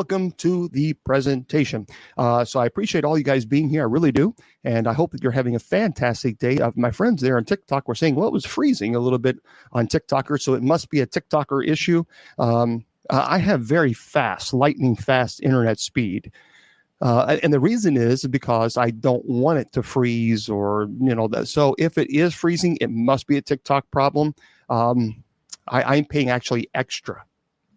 welcome to the presentation. So I appreciate all you guys being here. I really do. And I hope that you're having a fantastic day. My friends there on TikTok were saying, well, it was freezing a little bit on TikToker, so it must be a TikToker issue. I have very fast, lightning fast internet speed. And the reason is because I don't want it to freeze or, that. So if it is freezing, it must be a TikTok problem. I'm paying actually extra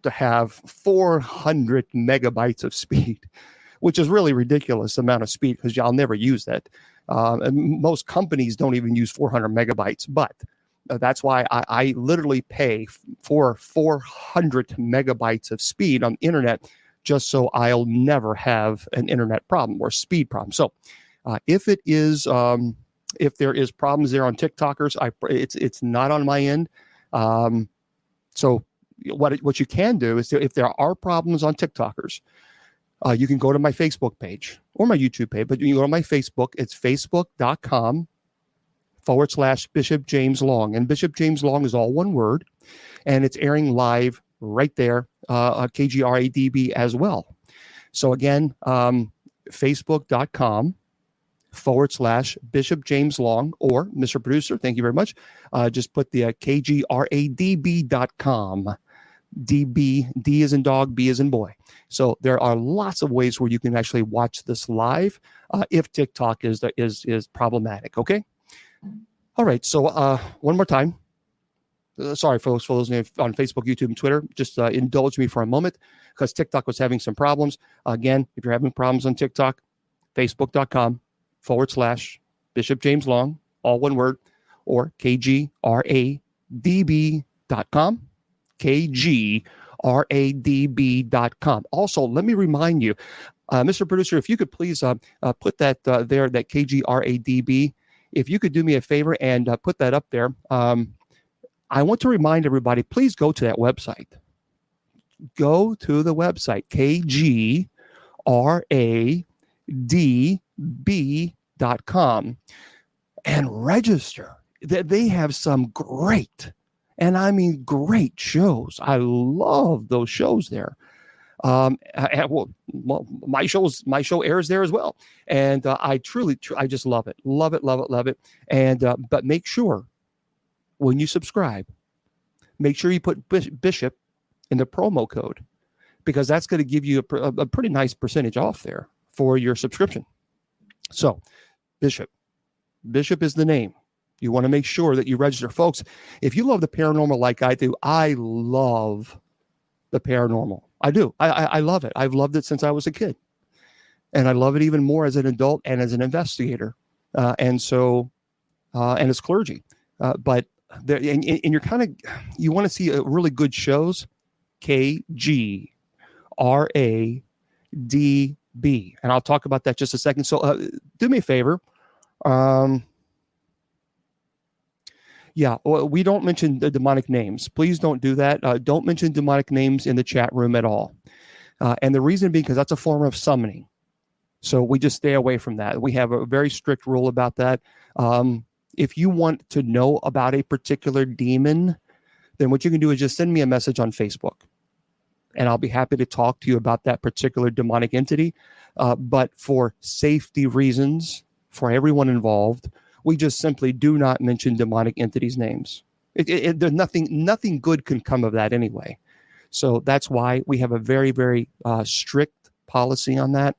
to have 400 megabytes of speed, which is really ridiculous amount of speed because I'll never use that. And most companies don't even use 400 megabytes, but that's why I literally pay for 400 megabytes of speed on the internet just so I'll never have an internet problem or speed problem. So if there is problems there on TikTokers, it's not on my end. So what you can do is if there are problems on TikTokers, you can go to my Facebook page or my YouTube page, but you can go to my Facebook. It's facebook.com/Bishop James Long. And Bishop James Long is all one word, and it's airing live right there on KGRADB as well. So again, facebook.com/Bishop James Long, or Mr. Producer, thank you very much. Just put the KGRADB.com. DB, D as in dog, B as in boy. So there are lots of ways where you can actually watch this live if TikTok is problematic. Okay. All right. So one more time. Sorry, folks, for those on Facebook, YouTube, and Twitter. Just indulge me for a moment because TikTok was having some problems. Again, if you're having problems on TikTok, facebook.com/Bishop James Long, all one word, or KGRADB.com. KGRADB.com. Also, let me remind you, Mr. Producer, if you could please put that there, that KGRADB, if you could do me a favor and put that up there. I want to remind everybody, please go to that website. Go to the website, KGRADB.com, and register. They have some great, and I mean great shows. I love those shows there. Well, my show airs there as well, and I just love it. And but make sure when you subscribe, make sure you put Bishop in the promo code, because that's going to give you a pretty nice percentage off there for your subscription. So Bishop is the name. You want to make sure that you register. Folks, if you love the paranormal like I do, I love the paranormal. I do. I love it. I've loved it since I was a kid. And I love it even more as an adult and as an investigator. And as clergy. But there, and you're you want to see really good shows, KGRADB. And I'll talk about that just a second. So do me a favor. Yeah, we don't mention the demonic names. Please don't do that. Don't mention demonic names in the chat room at all. And the reason being because that's a form of summoning. So we just stay away from that. We have a very strict rule about that. If you want to know about a particular demon, then what you can do is just send me a message on Facebook. And I'll be happy to talk to you about that particular demonic entity. But for safety reasons, for everyone involved, we just simply do not mention demonic entities' names. There's nothing good can come of that anyway. So that's why we have a very, very strict policy on that.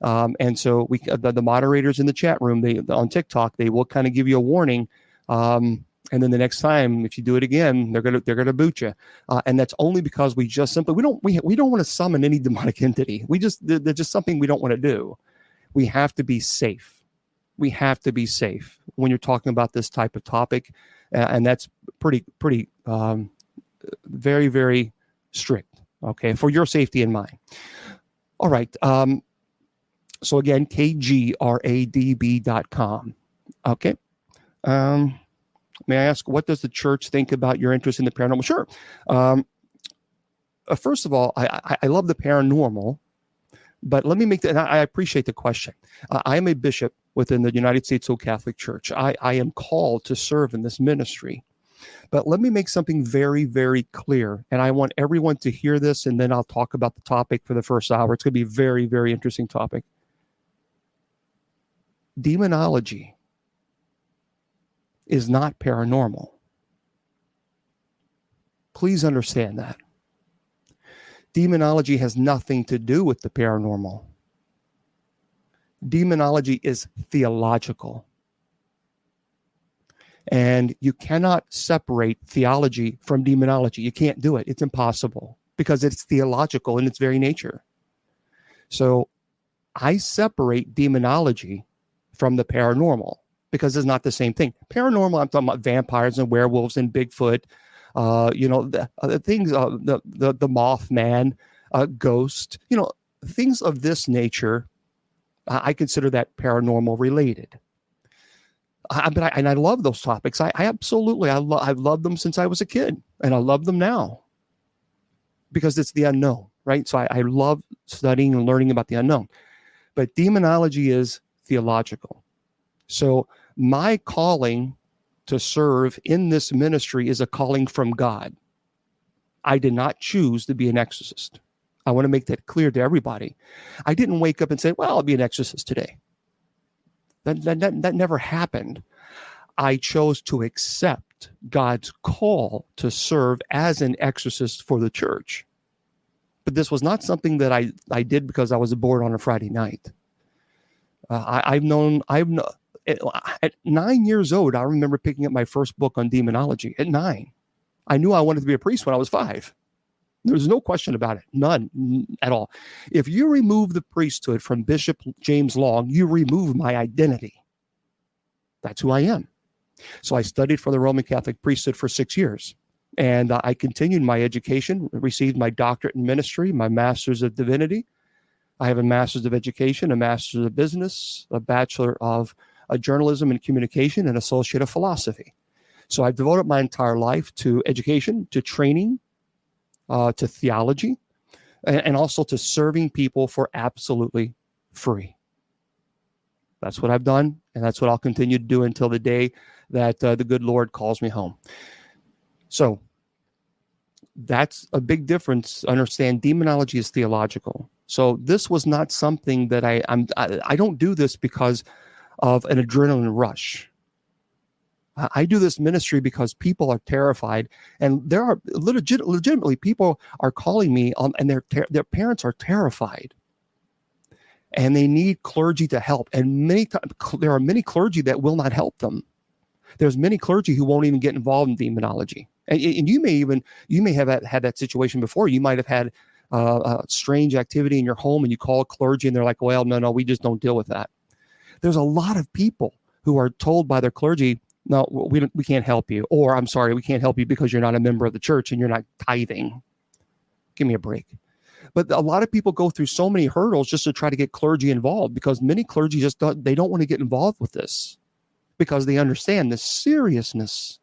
And so the moderators in the chat room, on TikTok, they will kind of give you a warning. And then the next time, if you do it again, they're gonna boot you. And that's only because we just simply we don't want to summon any demonic entity. They're just something we don't want to do. We have to be safe. We have to be safe when you're talking about this type of topic, and that's pretty very, very strict. Okay, for your safety and mine. All right. So again, KGRADB.com. Okay. May I ask, what does the church think about your interest in the paranormal? Sure. First of all, I love the paranormal, but let me make that. I appreciate the question. I am a bishop within the United States Old Catholic Church. I am called to serve in this ministry. But let me make something very, very clear. And I want everyone to hear this, and then I'll talk about the topic for the first hour. It's going to be a very, very interesting topic. Demonology is not paranormal. Please understand that. Demonology has nothing to do with the paranormal. Demonology is theological. And you cannot separate theology from demonology. You can't do it. It's impossible because it's theological in its very nature. So I separate demonology from the paranormal because it's not the same thing. Paranormal, I'm talking about vampires and werewolves and Bigfoot, the things, the Mothman, ghost, things of this nature. I consider that paranormal related. I love those topics. I absolutely, I've loved them since I was a kid, and I love them now because it's the unknown, right? So I love studying and learning about the unknown. But demonology is theological. So my calling to serve in this ministry is a calling from God. I did not choose to be an exorcist. I want to make that clear to everybody. I didn't wake up and say, well, I'll be an exorcist today. That never happened. I chose to accept God's call to serve as an exorcist for the church. But this was not something that I did because I was bored on a Friday night. At 9 years old, I remember picking up my first book on demonology at 9. I knew I wanted to be a priest when I was 5. There's no question about it. None at all. If you remove the priesthood from Bishop James Long, you remove my identity. That's who I am. So I studied for the Roman Catholic priesthood for 6 years. And I continued my education, received my doctorate in ministry, my master's of divinity. I have a master's of education, a master's of business, a bachelor of journalism and communication, and associate of philosophy. So I've devoted my entire life to education, to training, to theology, and also to serving people for absolutely free. That's what I've done, and that's what I'll continue to do until the day that the good Lord calls me home. So that's a big difference. Understand, demonology is theological. So this was not something that I don't do this because of an adrenaline rush. I do this ministry because people are terrified, and there are legitimately people are calling me, and their parents are terrified, and they need clergy to help. And many times there are many clergy that will not help them. There's many clergy who won't even get involved in demonology, and you may have had that situation before. You might have had strange activity in your home, and you call clergy, and they're like, "Well, no, we just don't deal with that." There's a lot of people who are told by their clergy, no, we can't help you. Or, I'm sorry, we can't help you because you're not a member of the church and you're not tithing. Give me a break. But a lot of people go through so many hurdles just to try to get clergy involved, because many clergy they don't want to get involved with this because they understand the seriousness.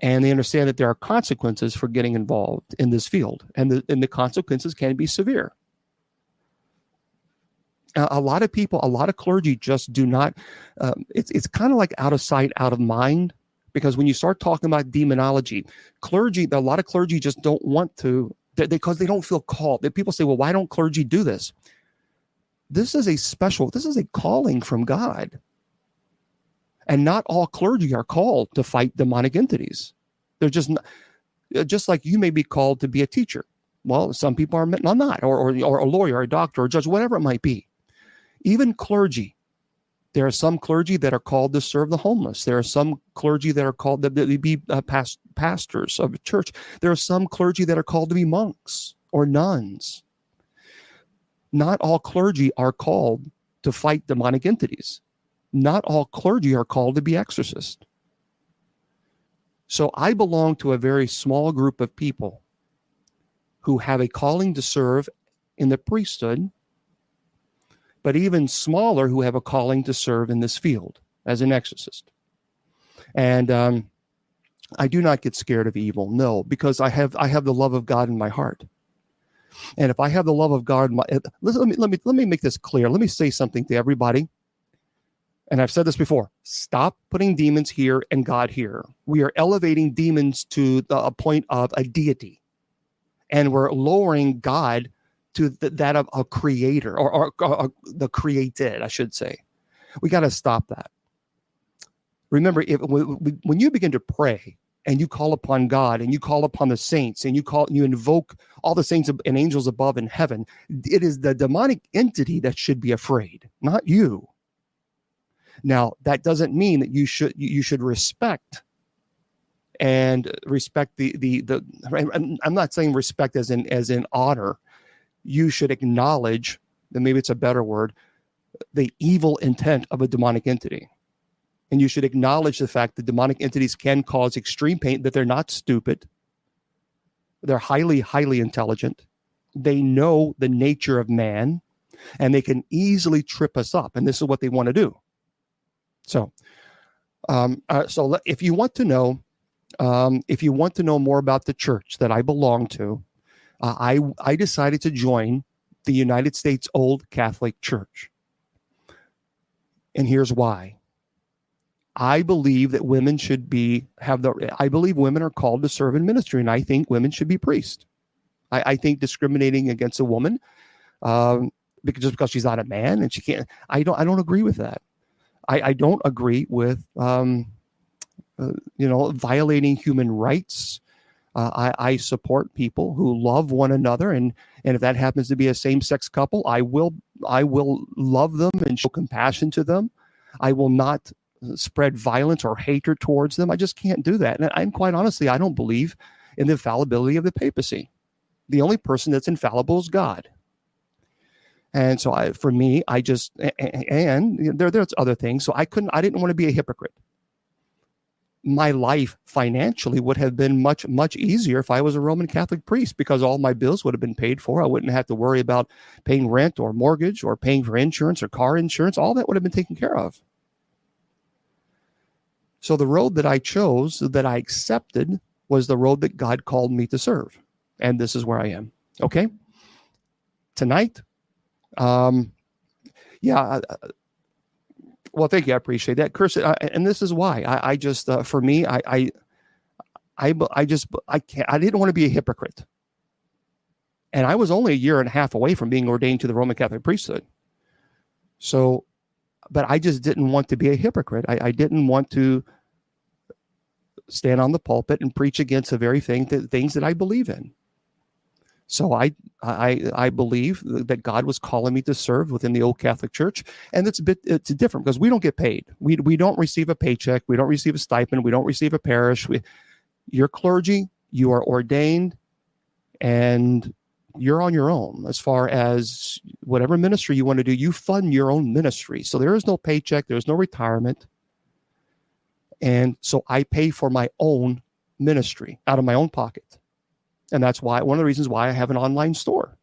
And they understand that there are consequences for getting involved in this field. And the consequences can be severe. A lot of people, a lot of clergy just do not, it's kind of like out of sight, out of mind, because when you start talking about demonology, a lot of clergy just don't want to, because they don't feel called. People say, well, why don't clergy do this? This is a calling from God. And not all clergy are called to fight demonic entities. They're just like you may be called to be a teacher. Well, some people are not, or a lawyer, or a doctor, or a judge, whatever it might be. Even clergy, there are some clergy that are called to serve the homeless. There are some clergy that are called to be pastors of a church. There are some clergy that are called to be monks or nuns. Not all clergy are called to fight demonic entities. Not all clergy are called to be exorcists. So I belong to a very small group of people who have a calling to serve in the priesthood, but even smaller who have a calling to serve in this field as an exorcist. And I do not get scared of evil, no, because I have the love of God in my heart. And if I have the love of God, let me make this clear. Let me say something to everybody. And I've said this before, stop putting demons here and God here. We are elevating demons to a point of a deity. And we're lowering God to that of a creator or the created, I should say. We got to stop that. Remember, when you begin to pray and you call upon God and you call upon the saints and you invoke all the saints and angels above in heaven, it is the demonic entity that should be afraid, not you. Now, that doesn't mean that you should respect the I'm not saying respect as in honor. You should acknowledge, and maybe it's a better word, the evil intent of a demonic entity. And you should acknowledge the fact that demonic entities can cause extreme pain, that they're not stupid. They're highly, highly intelligent. They know the nature of man, and they can easily trip us up. And this is what they want to do. So if you want to know more about the church that I belong to, I decided to join the United States Old Catholic Church. And here's why. I believe that women I believe women are called to serve in ministry, and I think women should be priests. I think discriminating against a woman because she's not a man and she can't, I don't agree with that. I don't agree with violating human rights. I support people who love one another, and if that happens to be a same-sex couple, I will love them and show compassion to them. I will not spread violence or hatred towards them. I just can't do that. And quite honestly, I don't believe in the infallibility of the papacy. The only person that's infallible is God. And so there's other things. So I didn't want to be a hypocrite. My life financially would have been much, much easier if I was a Roman Catholic priest, because all my bills would have been paid for. I wouldn't have to worry about paying rent or mortgage or paying for insurance or car insurance. All that would have been taken care of. So the road that I chose, that I accepted, was the road that God called me to serve. And this is where I am. Okay? Tonight, well, thank you. I appreciate that, Chris. And this is why I didn't want to be a hypocrite. And I was only a year and a half away from being ordained to the Roman Catholic priesthood. So, but I just didn't want to be a hypocrite. I didn't want to stand on the pulpit and preach against the very things that I believe in. So I believe that God was calling me to serve within the Old Catholic Church, and it's different because we don't get paid. We don't receive a paycheck. We don't receive a stipend. We don't receive a parish. You're clergy. You are ordained, and you're on your own as far as whatever ministry you want to do. You fund your own ministry, so there is no paycheck. There's no retirement, and so I pay for my own ministry out of my own pocket. And that's why one of the reasons why I have an online store.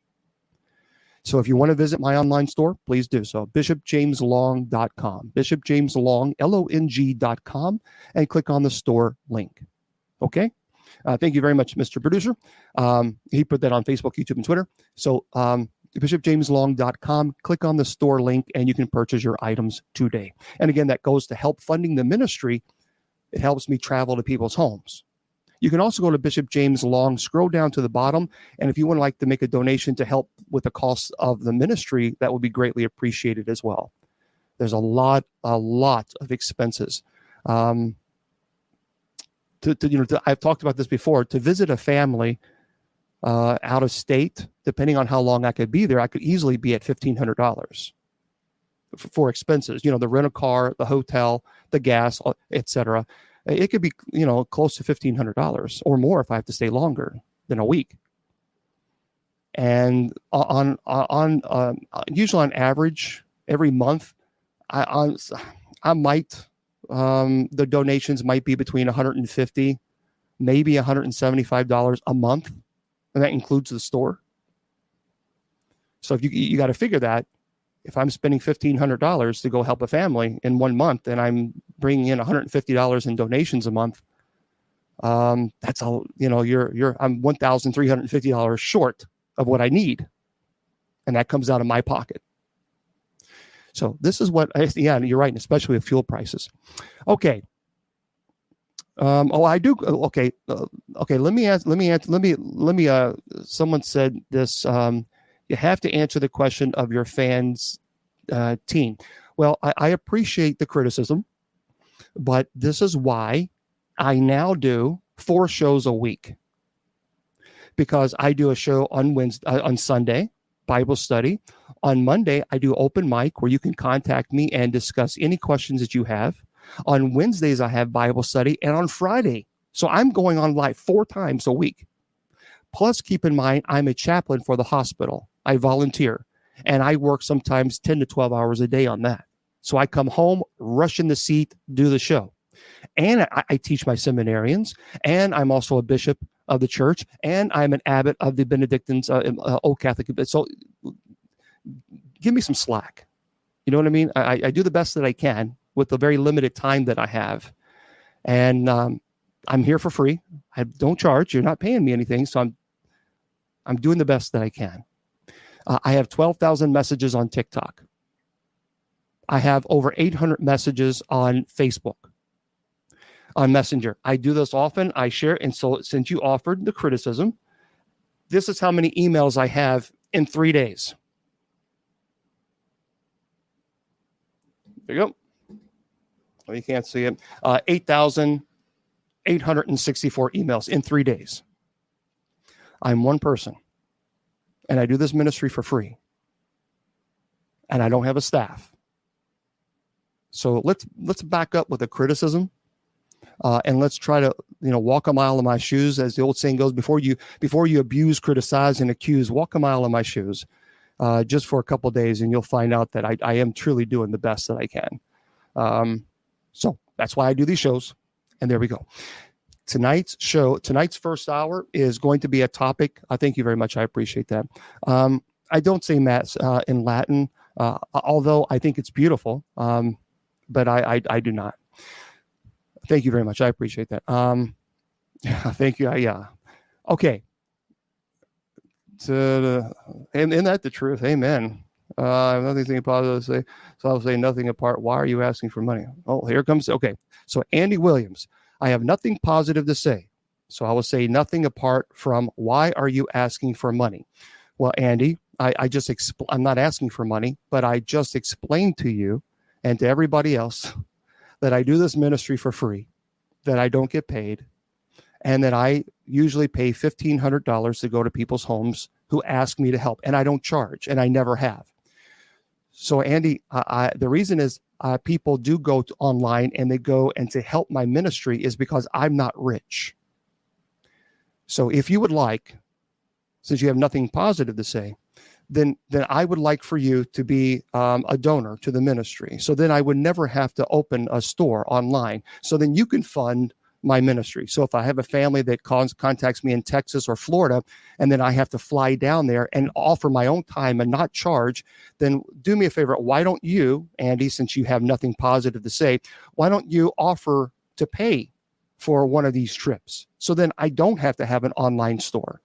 So if you want to visit my online store, please do so. BishopJamesLong.com. BishopJamesLong, LONG.com, and click on the store link. Okay? Thank you very much, Mr. Producer. He put that on Facebook, YouTube, and Twitter. So BishopJamesLong.com, click on the store link, and you can purchase your items today. And again, that goes to help funding the ministry. It helps me travel to people's homes. You can also go to Bishop James Long, scroll down to the bottom, and if you would like to make a donation to help with the costs of the ministry, that would be greatly appreciated as well. There's a lot of expenses. I've talked about this before. To visit a family out of state, depending on how long I could be there, I could easily be at $1,500 for expenses. The rental car, the hotel, the gas, etc. It could be, close to $1,500 or more if I have to stay longer than a week. And usually on average, every month, I might, the donations might be between $150, maybe $175 a month, and that includes the store. So if you got to figure that. If I'm spending $1,500 to go help a family in 1 month, and I'm bringing in $150 in donations a month, that's all. I'm $1,350 short of what I need, and that comes out of my pocket. So this is what, yeah, you're right, especially with fuel prices. Okay. I do. Okay. Okay. Let me ask. Someone said this. You have to answer the question of your fans' team. Well, I appreciate the criticism, but this is why I now do 4 shows a week, because I do a show on Wednesday, on Sunday, Bible study. On Monday, I do open mic where you can contact me and discuss any questions that you have. On Wednesdays, I have Bible study, and on Friday. So I'm going on live 4 times a week. Plus, keep in mind, I'm a chaplain for the hospital. I volunteer, and I work sometimes 10 to 12 hours a day on that. So I come home, rush in the seat, do the show. And I teach my seminarians, and I'm also a bishop of the church, and I'm an abbot of the Benedictines, Old Catholic. So give me some slack. You know what I mean? I do the best that I can with the very limited time that I have. And I'm here for free. I don't charge. You're not paying me anything. So I'm doing the best that I can. I have 12,000 messages on TikTok. I have over 800 messages on Facebook, on Messenger. I do this often. I share. And so since you offered the criticism, this is how many emails I have in 3 days. There you go. Oh, you can't see it. 8,864 emails in 3 days. I'm one person, and I do this ministry for free, and I don't have a staff. So let's back up with the criticism, and let's try to walk a mile in my shoes, as the old saying goes. Before you abuse, criticize, and accuse, walk a mile in my shoes, just for a couple of days, and you'll find out that I am truly doing the best that I can. So that's why I do these shows. And there we go. Tonight's first hour is going to be a topic. Thank you very much. I appreciate that. I don't say Mass in Latin, although I think it's beautiful. But I do not. Thank you very much. I appreciate that. Thank you. Yeah. Okay. Isn't that the truth? Amen. I have nothing positive to say, so I'll say nothing apart. Why are you asking for money? Oh, here comes. Okay. So Andy Williams, I have nothing positive to say, so I will say nothing apart from why are you asking for money? Well, Andy, I'm not asking for money, but I just explained to you and to everybody else that I do this ministry for free, that I don't get paid, and that I usually pay $1,500 to go to people's homes who ask me to help, and I don't charge, and I never have. So, Andy, the reason is people do go online and they go and to help my ministry is because I'm not rich. So if you would like, since you have nothing positive to say, then I would like for you to be a donor to the ministry. So then I would never have to open a store online. So then you can fund my ministry. So if I have a family that contacts me in Texas or Florida, and then I have to fly down there and offer my own time and not charge, then do me a favor. Why don't you, Andy, since you have nothing positive to say, why don't you offer to pay for one of these trips? So then I don't have to have an online store.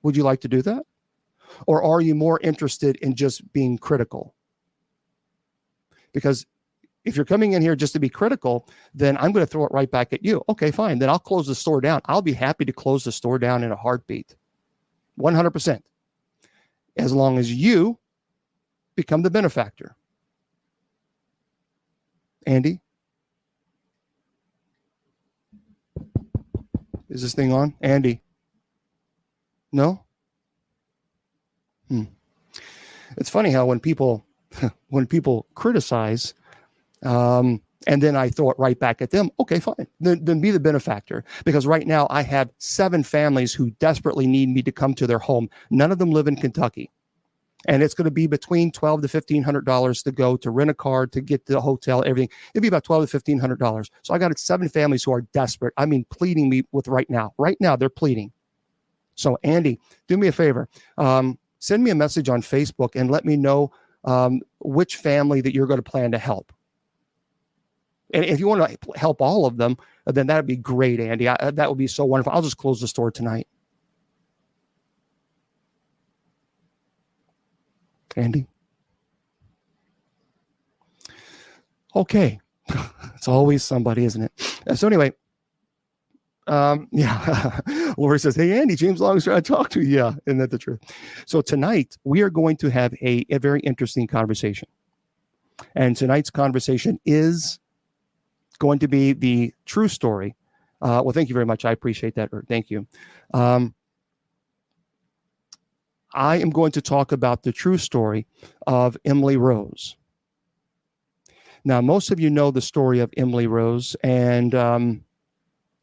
Would you like to do that? Or are you more interested in just being critical? Because if you're coming in here just to be critical, then I'm going to throw it right back at you. Okay, fine. Then I'll close the store down. I'll be happy to close the store down in a heartbeat. 100%. As long as you become the benefactor. Andy? Is this thing on? Andy? No? It's funny how when people criticize, and then I throw it right back at them. Okay, fine. Then be the benefactor. Because right now I have 7 families who desperately need me to come to their home. None of them live in Kentucky. And it's going to be between $1,200 to $1,500 to go to rent a car, to get to the hotel, everything. It'd be about $1,200 to $1,500. So I got 7 families who are desperate. I mean, pleading me with right now. Right now, they're pleading. So Andy, do me a favor. Send me a message on Facebook and let me know which family that you're going to plan to help. And if you want to help all of them, then that'd be great, Andy. That would be so wonderful. I'll just close the store tonight. Andy? Okay. It's always somebody, isn't it? So anyway, yeah. Lori says, hey, Andy, James Long is trying to talk to you. Yeah, isn't that the truth? So tonight we are going to have a very interesting conversation. And tonight's conversation is going to be the true story. Well, thank you very much. I appreciate that. Thank you. I am going to talk about the true story of Emily Rose. Now, most of you know the story of Emily Rose, and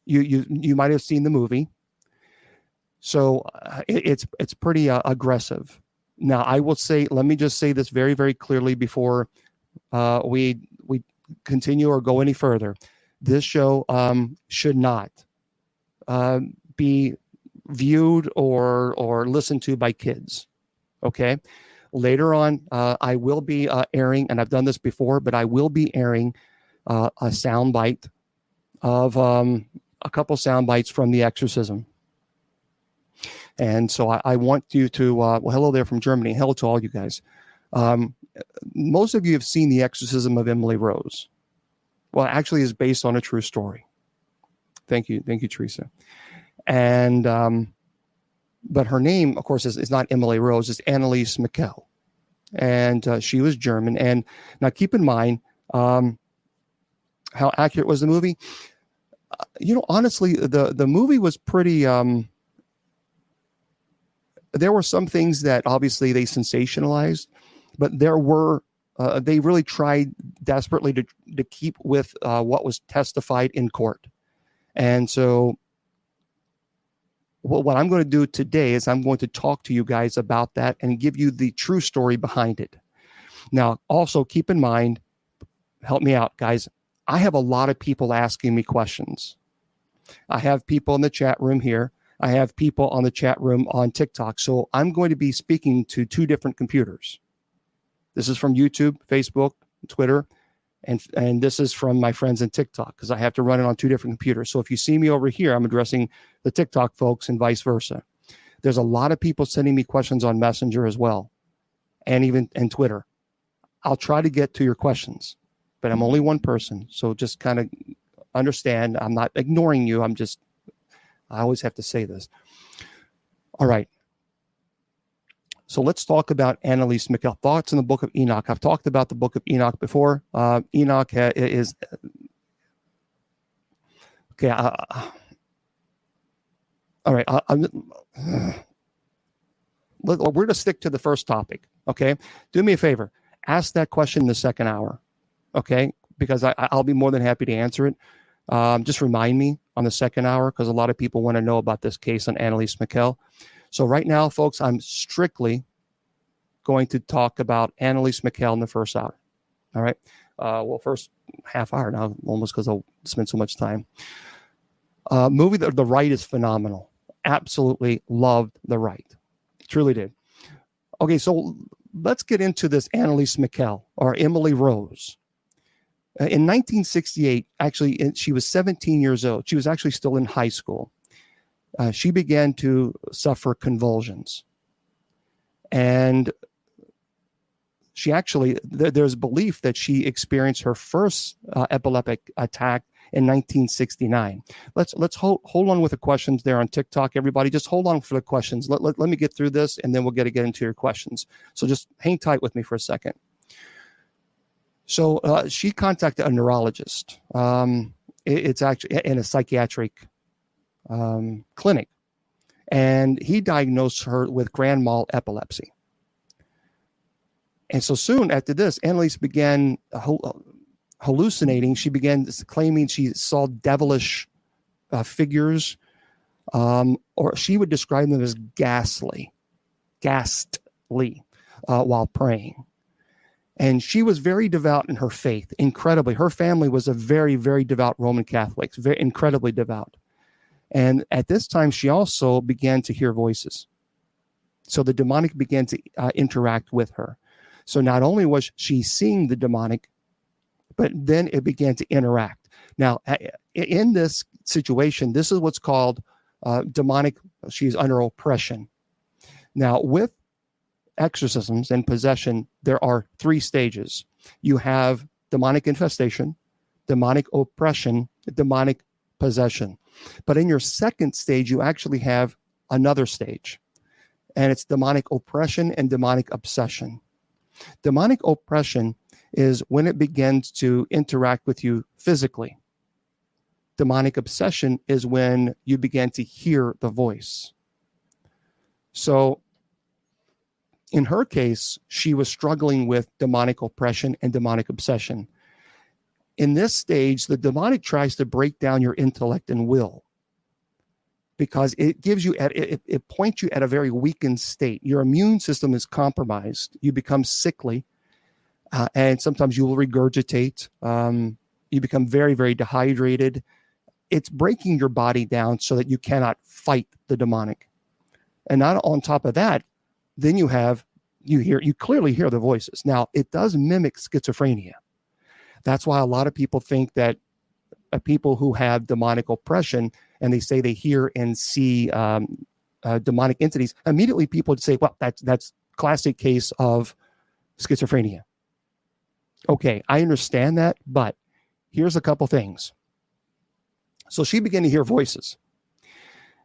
you might have seen the movie. So it's pretty aggressive. Now, I will say, let me just say this very, very clearly before we continue or go any further. This show should not be viewed or listened to by kids. Okay. Later on, I will be airing, and I've done this before, but I will be airing a soundbite of a couple sound bites from The Exorcism. And so I want you to, well, hello there from Germany. Hello to all you guys. Most of you have seen The Exorcism of Emily Rose. Well, actually is based on a true story. Thank you, Teresa. And, but her name, of course, is not Emily Rose, it's Anneliese Michel. And she was German. And now keep in mind, how accurate was the movie? Honestly, the movie was pretty, there were some things that obviously they sensationalized, but there were, they really tried desperately to keep with what was testified in court. And so what I'm going to do today is I'm going to talk to you guys about that and give you the true story behind it. Now, also keep in mind, help me out, guys. I have a lot of people asking me questions. I have people in the chat room here. I have people on the chat room on TikTok. So I'm going to be speaking to two different computers. This is from YouTube, Facebook, Twitter, and this is from my friends in TikTok because I have to run it on two different computers. So if you see me over here, I'm addressing the TikTok folks and vice versa. There's a lot of people sending me questions on Messenger as well, and even and Twitter. I'll try to get to your questions, but I'm only one person. So just kind of understand, I'm not ignoring you. I always have to say this. All right. So let's talk about Anneliese Michel. Thoughts in the Book of Enoch. I've talked about the Book of Enoch before. Enoch is okay. All right. We're going to stick to the first topic. Okay. Do me a favor. Ask that question in the second hour. Okay. Because I'll be more than happy to answer it. Just remind me on the second hour because a lot of people want to know about this case on Anneliese Michel. So right now, folks, I'm strictly going to talk about Anneliese Michel in the first hour. All right. Well, first half hour now, almost because I'll spend so much time. Movie, The Rite is phenomenal. Absolutely loved The Rite. Truly did. Okay, so let's get into this Anneliese Michel or Emily Rose. In 1968, actually, she was 17 years old. She was actually still in high school. She began to suffer convulsions. And she actually, there's belief that she experienced her first epileptic attack in 1969. Let's hold on with the questions there on TikTok. Everybody, just hold on for the questions. Let me get through this, and then we'll get into your questions. So just hang tight with me for a second. So she contacted a neurologist. It's actually in a psychiatric clinic, and he diagnosed her with grand mal epilepsy. And so soon after this, Anneliese began hallucinating. She began claiming she saw devilish figures, or she would describe them as ghastly, while praying. And she was very devout in her faith, incredibly. Her family was a very, very devout Roman Catholics, very incredibly devout. And at this time, she also began to hear voices. So the demonic began to interact with her. So not only was she seeing the demonic, but then it began to interact. Now, in this situation, this is what's called demonic. She's under oppression. Now, with exorcisms and possession, there are three stages. You have demonic infestation, demonic oppression, demonic possession. But in your second stage, you actually have another stage, and it's demonic oppression and demonic obsession. Demonic oppression is when it begins to interact with you physically. Demonic obsession is when you begin to hear the voice. So in her case, she was struggling with demonic oppression and demonic obsession. In this stage, the demonic tries to break down your intellect and will, because it gives you it points you at a very weakened state. Your immune system is compromised. You become sickly, and sometimes you will regurgitate. You become very, very dehydrated. It's breaking your body down so that you cannot fight the demonic. And not on top of that, then you clearly hear the voices. Now, it does mimic schizophrenia. That's why a lot of people think that people who have demonic oppression and they say they hear and see demonic entities, immediately people would say, well, that's classic case of schizophrenia. Okay, I understand that, but here's a couple things. So she began to hear voices.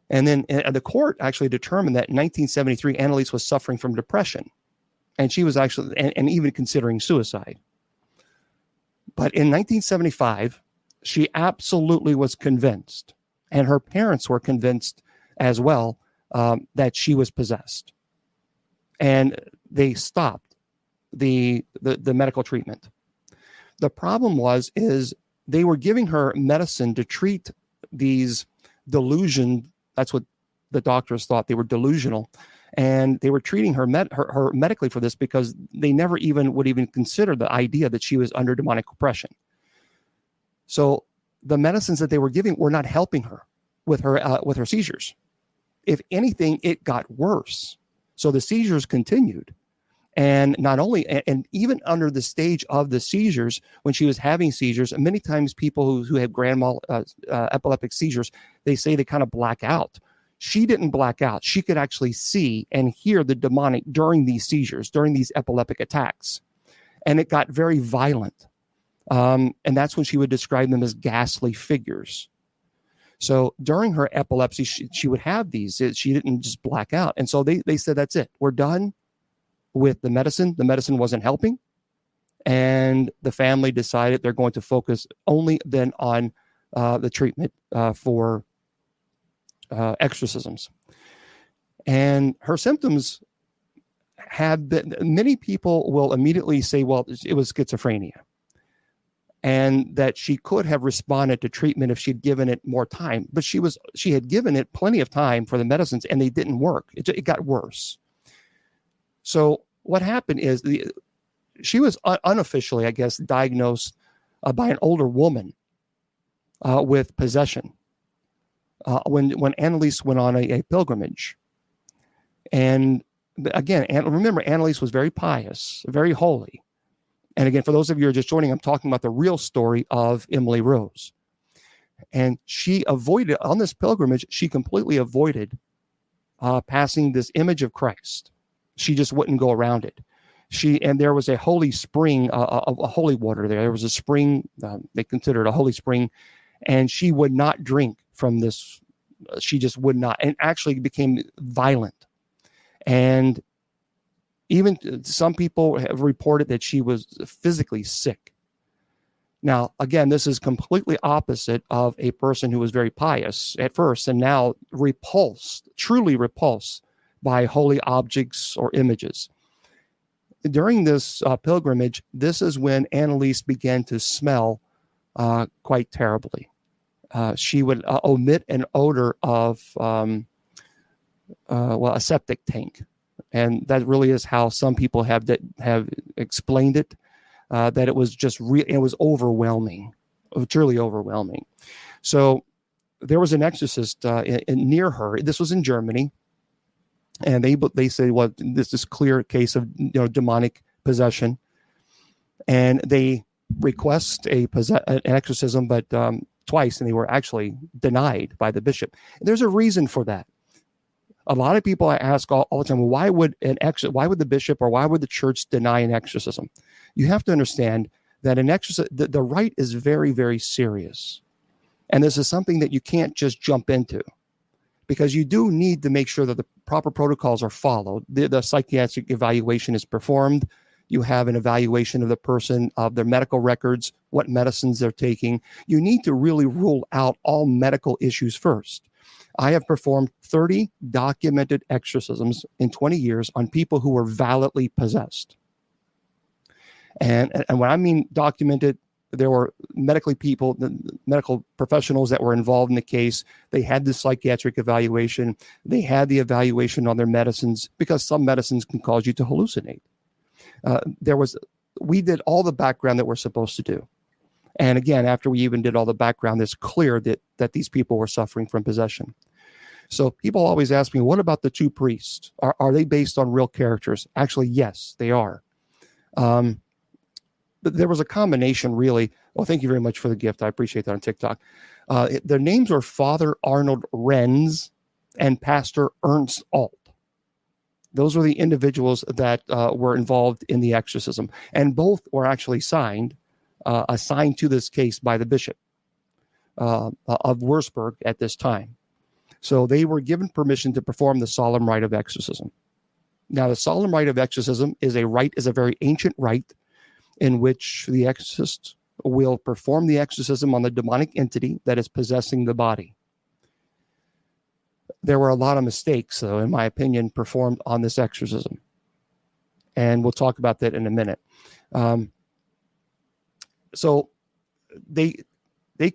And then the court actually determined that in 1973, Annalise was suffering from depression. And she was actually, and even considering suicide. But in 1975, she absolutely was convinced, and her parents were convinced as well, that she was possessed. And they stopped the medical treatment. The problem is they were giving her medicine to treat these delusion. That's what the doctors thought. They were delusional. And they were treating her medically for this because they never would consider the idea that she was under demonic oppression. So the medicines that they were giving were not helping her with her seizures. If anything, it got worse. So the seizures continued. And not only, and even under the stage of the seizures, when she was having seizures, many times people who have grand mal epileptic seizures, they say they kind of black out. She didn't black out. She could actually see and hear the demonic during these seizures, during these epileptic attacks. And it got very violent. And that's when she would describe them as ghastly figures. So during her epilepsy, she would have these. She didn't just black out. And so they said, that's it. We're done with the medicine. The medicine wasn't helping. And the family decided they're going to focus only then on the treatment for exorcisms. And her symptoms have been, many people will immediately say, well, it was schizophrenia, and that she could have responded to treatment if she'd given it more time. But she had given it plenty of time for the medicines, and they didn't work. It got worse. So what happened is she was unofficially, I guess, diagnosed by an older woman with possession when Annalise went on a pilgrimage. And again, remember, Annalise was very pious, very holy. And again, for those of you who are just joining, I'm talking about the real story of Emily Rose. And she avoided, on this pilgrimage, she completely avoided passing this image of Christ. She just wouldn't go around it. And there was a holy spring, a holy water there. There was a spring, they considered a holy spring, and she would not drink from this. She just would not, and actually became violent. And even some people have reported that she was physically sick. Now, again, this is completely opposite of a person who was very pious at first and now truly repulsed by holy objects or images. During this pilgrimage, this is when Annalise began to smell quite terribly. She would emit an odor of a septic tank. And that really is how some people have explained it, that it was just it was overwhelming, truly overwhelming. So there was an exorcist near her. This was in Germany, and they say, well, this is clear case of demonic possession, and they request an exorcism, but twice, and they were actually denied by the bishop. And there's a reason for that. A lot of people I ask all the time, well, why would the bishop or why would the church deny an exorcism? You have to understand that an exorcism, the rite is very, very serious. And this is something that you can't just jump into, because you do need to make sure that the proper protocols are followed. The psychiatric evaluation is performed. You have an evaluation of the person, of their medical records, what medicines they're taking. You need to really rule out all medical issues first. I have performed 30 documented exorcisms in 20 years on people who were validly possessed. And when I mean documented, there were medical professionals that were involved in the case. They had the psychiatric evaluation. They had the evaluation on their medicines, because some medicines can cause you to hallucinate. We did all the background that we're supposed to do. And again, after we even did all the background, it's clear that these people were suffering from possession. So people always ask me, what about the two priests? Are they based on real characters? Actually, yes, they are. But there was a combination, really. Well, thank you very much for the gift. I appreciate that on TikTok. Their names were Father Arnold Renz and Pastor Ernst Alt. Those were the individuals that were involved in the exorcism. And both were actually assigned to this case by the bishop of Würzburg at this time. So they were given permission to perform the solemn rite of exorcism. Now, the solemn rite of exorcism is a very ancient rite in which the exorcist will perform the exorcism on the demonic entity that is possessing the body. There were a lot of mistakes, though, in my opinion, performed on this exorcism. And we'll talk about that in a minute. So they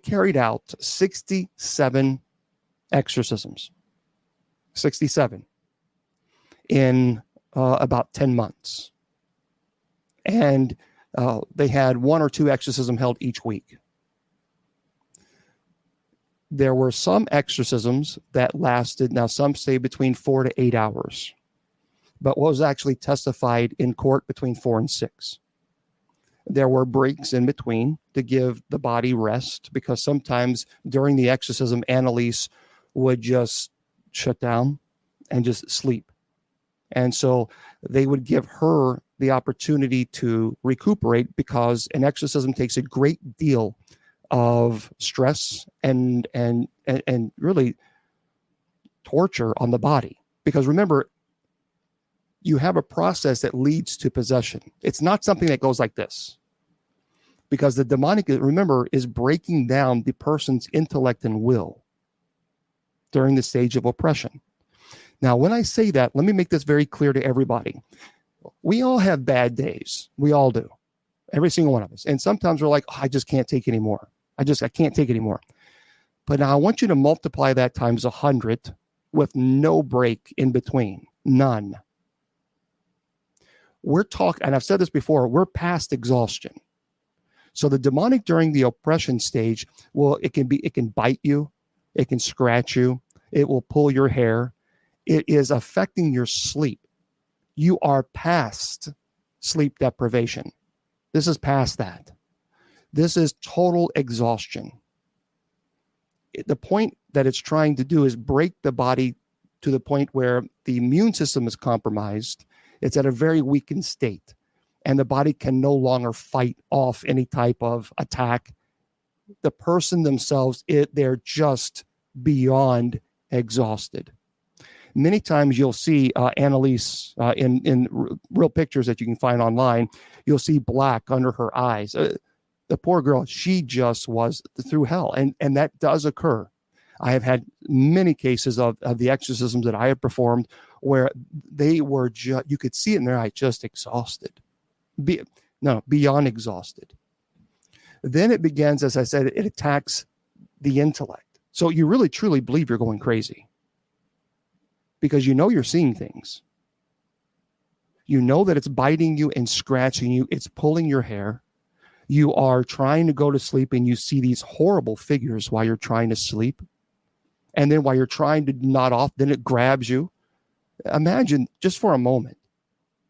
carried out 67 exorcisms, 67 in about 10 months. And they had one or two exorcisms held each week. There were some exorcisms that lasted, now some say between 4 to 8 hours, but what was actually testified in court between 4 and 6. There were breaks in between to give the body rest, because sometimes during the exorcism, Annalise would just shut down and just sleep. And so they would give her the opportunity to recuperate, because an exorcism takes a great deal of stress and really torture on the body. Because remember, you have a process that leads to possession. It's not something that goes like this, because the demonic, remember, is breaking down the person's intellect and will during the stage of oppression. Now, when I say that, let me make this very clear to everybody. We all have bad days. We all do. Every single one of us. And sometimes we're like, oh, I just can't take anymore. I can't take anymore. But now I want you to multiply that times 100 with no break in between. None. We're talking, and I've said this before, we're past exhaustion. So the demonic during the oppression stage, it can bite you, it can scratch you, it will pull your hair. It is affecting your sleep. You are past sleep deprivation. This is past that. This is total exhaustion. The point that it's trying to do is break the body to the point where the immune system is compromised. It's at a very weakened state, and the body can no longer fight off any type of attack. The person themselves, they're just beyond exhausted. Many times you'll see Annalise in real pictures that you can find online. You'll see black under her eyes. The poor girl, she just was through hell. And that does occur. I have had many cases of the exorcisms that I have performed where they were you could see it in their eye, just exhausted. Beyond exhausted. Then it begins, as I said, it attacks the intellect. So you really, truly believe you're going crazy, because you know you're seeing things. You know that it's biting you and scratching you. It's pulling your hair. You are trying to go to sleep, and you see these horrible figures while you're trying to sleep. And then while you're trying to nod off, then it grabs you. Imagine just for a moment,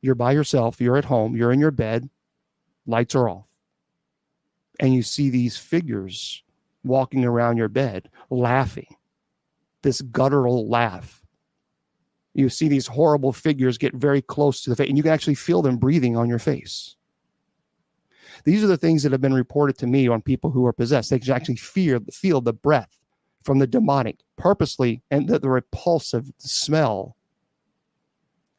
you're by yourself, you're at home, you're in your bed, lights are off, and you see these figures walking around your bed, laughing, this guttural laugh. You see these horrible figures get very close to the face, and you can actually feel them breathing on your face. These are the things that have been reported to me on people who are possessed. They can actually feel the breath from the demonic purposely, and the repulsive smell.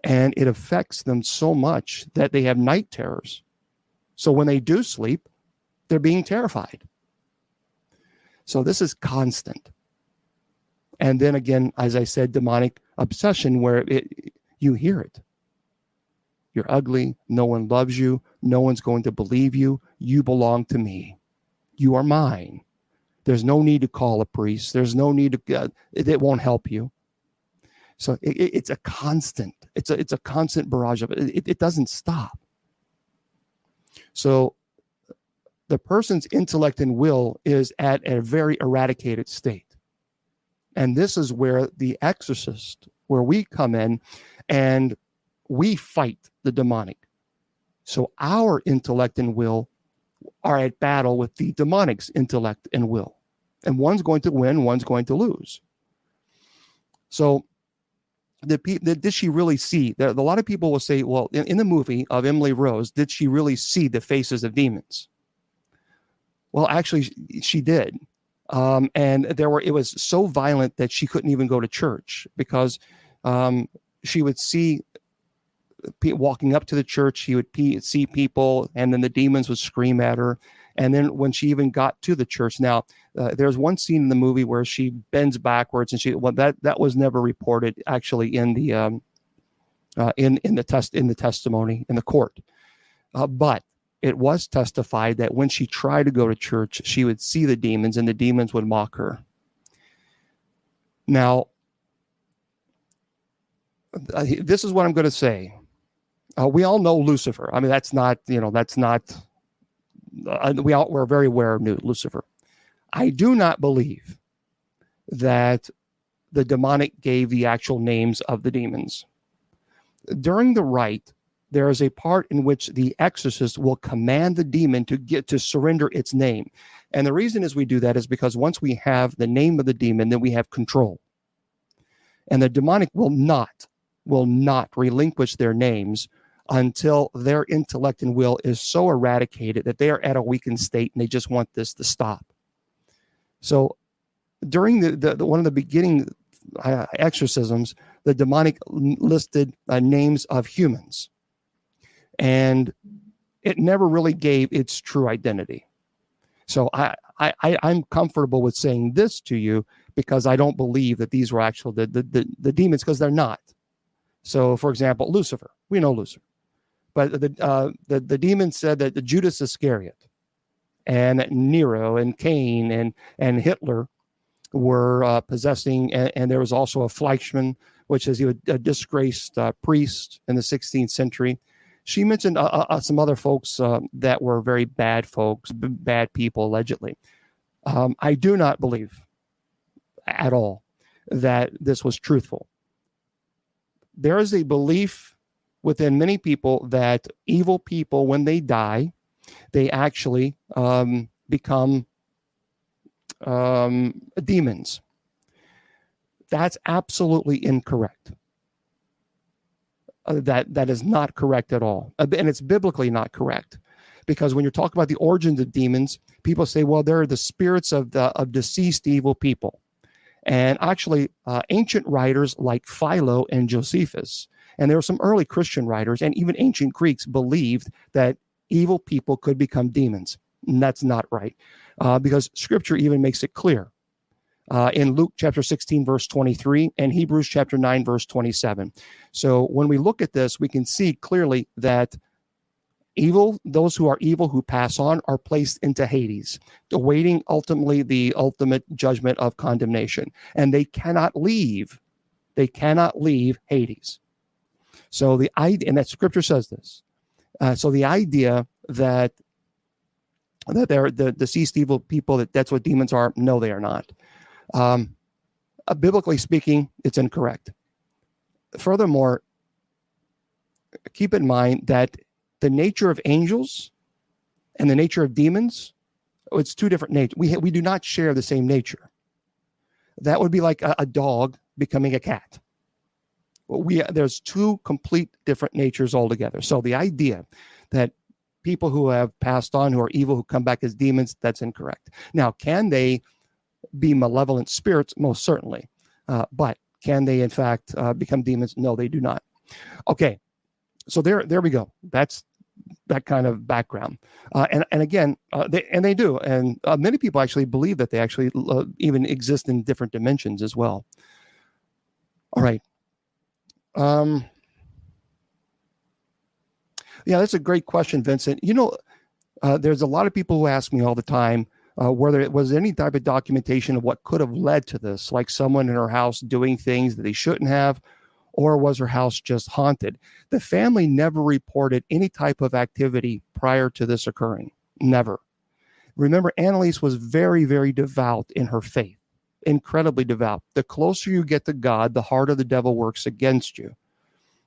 And it affects them so much that they have night terrors. So when they do sleep, they're being terrified. So this is constant. And then again, as I said, demonic obsession, where you hear it. You're ugly. No one loves you. No one's going to believe you. You belong to me. You are mine. There's no need to call a priest. There's no need to, it won't help you. So it's a constant. It's a constant barrage of it. It doesn't stop. So the person's intellect and will is at a very eradicated state. And this is where the exorcist, where we come in and we fight the demonic. So our intellect and will are at battle with the demonic's intellect and will. And one's going to win, one's going to lose. So did she really see? A lot of people will say, well, in the movie of Emily Rose, did she really see the faces of demons? Well, actually, she did. And it was so violent that she couldn't even go to church, because she would see walking up to the church, she would see people, and then the demons would scream at her. And then when she even got to the church, now there's one scene in the movie where she bends backwards, and that was never reported actually in the testimony in the court, but it was testified that when she tried to go to church, she would see the demons, and the demons would mock her. Now, this is what I'm going to say. We all know Lucifer. I mean, we're very aware of Lucifer. I do not believe that the demonic gave the actual names of the demons. During the rite, there is a part in which the exorcist will command the demon to surrender its name. And the reason is we do that is because once we have the name of the demon, then we have control. And the demonic will not relinquish their names until their intellect and will is so eradicated that they are at a weakened state, and they just want this to stop. So during the one of the beginning exorcisms, the demonic listed names of humans, and it never really gave its true identity. So I'm comfortable with saying this to you, because I don't believe that these were actual the demons, because they're not. So, for example, Lucifer, we know Lucifer, but the demon said that the Judas Iscariot and Nero and Cain and Hitler were possessing, and there was also a Fleischmann, which is a disgraced priest in the 16th century. She mentioned some other folks that were very bad folks, bad people, allegedly. I do not believe at all that this was truthful. There is a belief within many people that evil people, when they die, they actually become demons. That's absolutely incorrect. That is not correct at all. And it's biblically not correct. Because when you're talking about the origins of demons, people say, well, they're the spirits of deceased evil people. And actually, ancient writers like Philo and Josephus, and there were some early Christian writers, and even ancient Greeks believed that evil people could become demons. And that's not right, because Scripture even makes it clear in Luke chapter 16, verse 23, and Hebrews chapter 9, verse 27. So when we look at this, we can see clearly that those who are evil, who pass on, are placed into Hades, awaiting ultimately the ultimate judgment of condemnation. And they cannot leave. They cannot leave Hades. So and that Scripture says this. So the idea that they're the deceased evil people, that's what demons are, no, they are not. Biblically speaking, it's incorrect. Furthermore, keep in mind that the nature of angels and the nature of demons, it's two different natures. We do not share the same nature. That would be like a dog becoming a cat. There's two complete different natures altogether. So the idea that people who have passed on, who are evil, who come back as demons, that's incorrect. Now, can they be malevolent spirits? Most certainly. But can they, in fact, become demons? No, they do not. Okay, so there we go. That's that kind of background. And again, they do. And many people actually believe that they actually even exist in different dimensions as well. All right. Yeah, that's a great question, Vincent. There's a lot of people who ask me all the time whether it was any type of documentation of what could have led to this, like someone in her house doing things that they shouldn't have, or was her house just haunted? The family never reported any type of activity prior to this occurring. Never. Remember, Annalise was very, very devout in her faith, incredibly devout. The closer you get to God, the harder the devil works against you.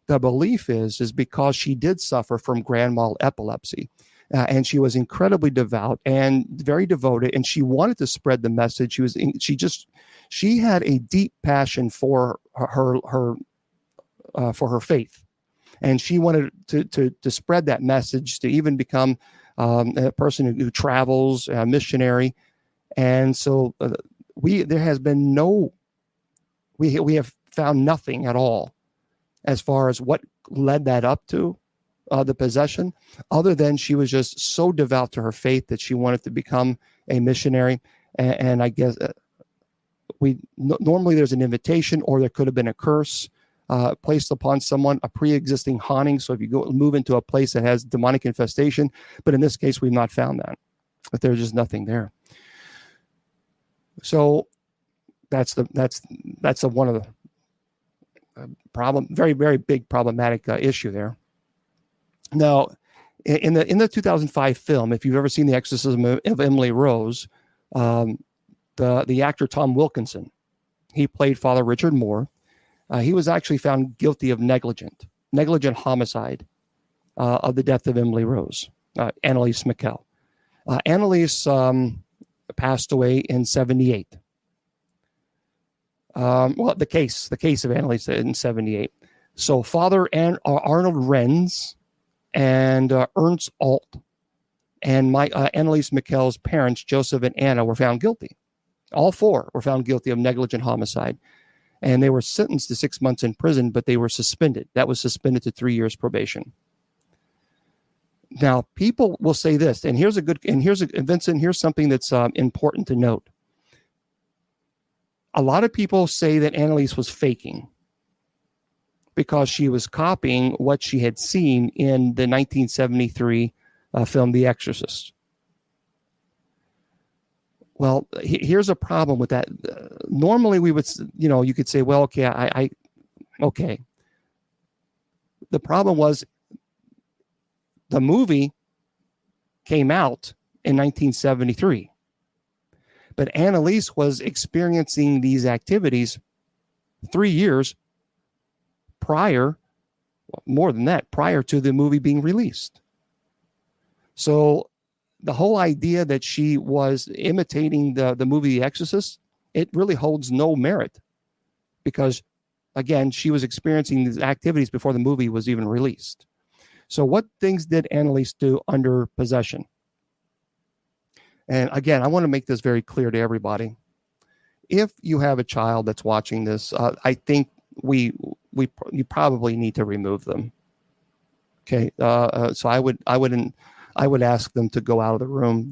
The belief is because she did suffer from grand mal epilepsy, and she was incredibly devout and very devoted, and she wanted to spread the message. She had a deep passion for her faith, and she wanted to spread that message, to even become a person who travels, a missionary. And so we have found nothing at all as far as what led that up to the possession, other than she was just so devout to her faith that she wanted to become a missionary. And I guess normally there's an invitation, or there could have been a curse placed upon someone, a pre-existing haunting. So if you move into a place that has demonic infestation, but in this case, we've not found that. But there's just nothing there. So that's one of the very, very big problematic issue there. Now, in the 2005 film, if you've ever seen The Exorcism of Emily Rose, the actor Tom Wilkinson, he played Father Richard Moore. He was actually found guilty of negligent homicide of the death of Emily Rose, Annalise Michel. Annalise passed away in 1978. The case of Annalise in 1978. So Father Arnold Renz and Ernst Alt and Annalise Michel's parents, Joseph and Anna, were found guilty. All four were found guilty of negligent homicide. And they were sentenced to 6 months in prison, but they were suspended. That was suspended to 3 years probation. Now, people will say this, and Vincent, here's something that's important to note. A lot of people say that Annalise was faking because she was copying what she had seen in the 1973 film, The Exorcist. Well, here's a problem with that. Normally we would, you could say, well, okay, okay. The problem was the movie came out in 1973, but Annalise was experiencing these activities 3 years prior, more than that, prior to the movie being released. So the whole idea that she was imitating the movie The Exorcist, it really holds no merit, because, again, she was experiencing these activities before the movie was even released. So what things did Annalise do under possession? And again, I want to make this very clear to everybody. If you have a child that's watching this, I think you probably need to remove them. Okay, so I would ask them to go out of the room.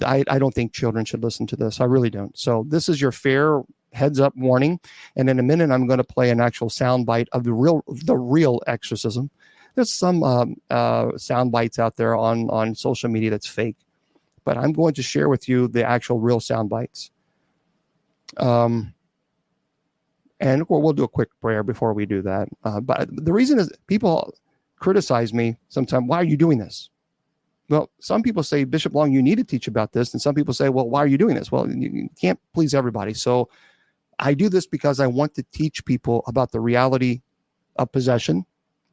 I don't think children should listen to this. I really don't. So this is your fair heads up warning. And in a minute, I'm going to play an actual soundbite of the real exorcism. There's some sound bites out there on social media that's fake, but I'm going to share with you the actual real sound bites. And we'll do a quick prayer before we do that. But the reason is people criticize me sometimes. Why are you doing this? Well, some people say, Bishop Long, you need to teach about this. And some people say, well, why are you doing this? Well, you can't please everybody. So I do this because I want to teach people about the reality of possession,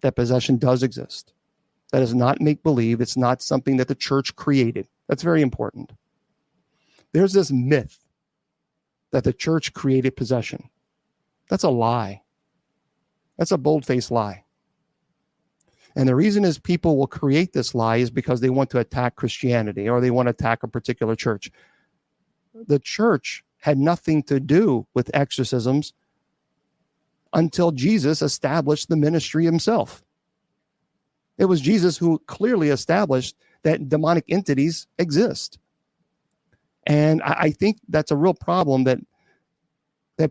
that possession does exist. That is not make-believe. It's not something that the church created. That's very important. There's this myth that the church created possession. That's a lie. That's a bold-faced lie. And the reason is people will create this lie is because they want to attack Christianity or they want to attack a particular church. The church had nothing to do with exorcisms until Jesus established the ministry himself. It was Jesus who clearly established that demonic entities exist. And I think that's a real problem that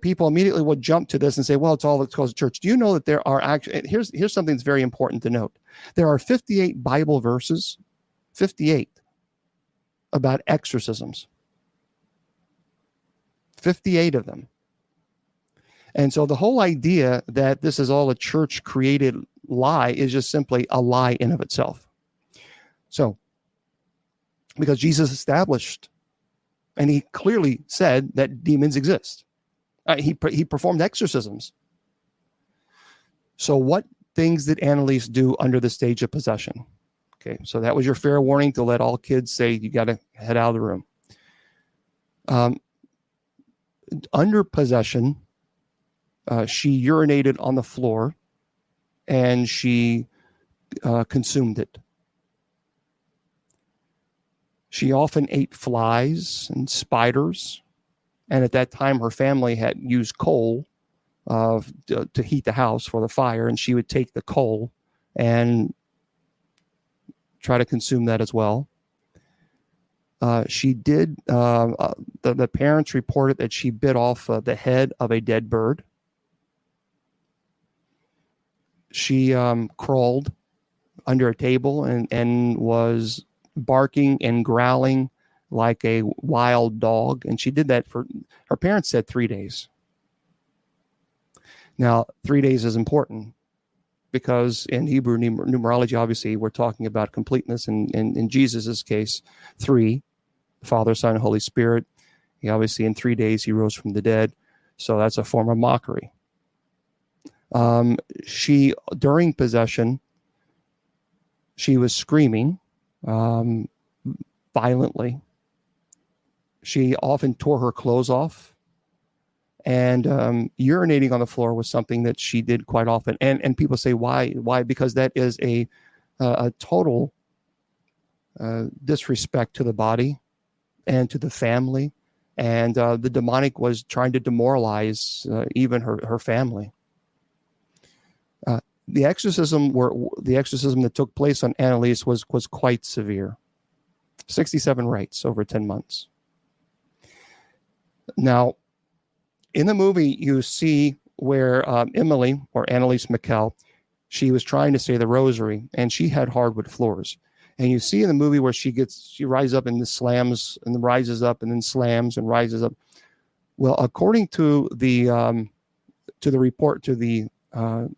people immediately would jump to this and say, well, it's all because of church. Do you know that there are actually, here's something that's very important to note. There are 58 Bible verses, 58, about exorcisms. 58 of them. And so the whole idea that this is all a church created lie is just simply a lie in of itself. So, because Jesus established, and he clearly said that demons exist. He performed exorcisms. So what things did Annalise do under the stage of possession? Okay, so that was your fair warning to let all kids say you got to head out of the room. Under possession, she urinated on the floor and she consumed it. She often ate flies and spiders. And at that time, her family had used coal to heat the house for the fire. And she would take the coal and try to consume that as well. She did, the parents reported that she bit off the head of a dead bird. She crawled under a table and was barking and growling like a wild dog. And she did that for, her parents said 3 days. Now, 3 days is important because in Hebrew numerology, obviously, we're talking about completeness. And in Jesus's case, 3, Father, Son, Holy Spirit. He obviously, in 3 days, he rose from the dead. So that's a form of mockery. She, during possession, she was screaming violently. She often tore her clothes off, and urinating on the floor was something that she did quite often. And people say, why? Because that is a total disrespect to the body and to the family. And the demonic was trying to demoralize even her family. The exorcism that took place on Annalise was quite severe. 67 rites over 10 months. Now, in the movie, you see where Emily, or Annalise Michel, she was trying to say the rosary, and she had hardwood floors. And you see in the movie where she rises up and then slams, and then rises up and then slams and rises up. Well, according to the report, to the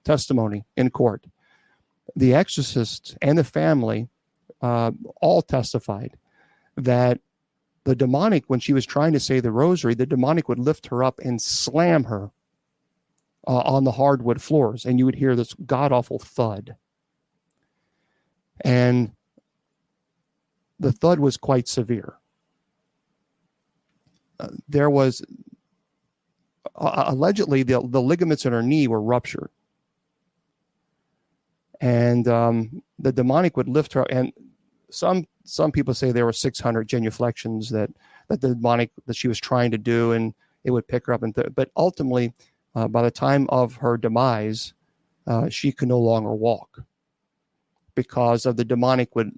testimony in court, the exorcist and the family all testified that the demonic, when she was trying to say the rosary, the demonic would lift her up and slam her on the hardwood floors, and you would hear this god-awful thud. And the thud was quite severe. There was allegedly the ligaments in her knee were ruptured, and the demonic would lift her. And some people say there were 600 genuflections that the demonic that she was trying to do, and it would pick her up. But ultimately, by the time of her demise, she could no longer walk because of the demonic would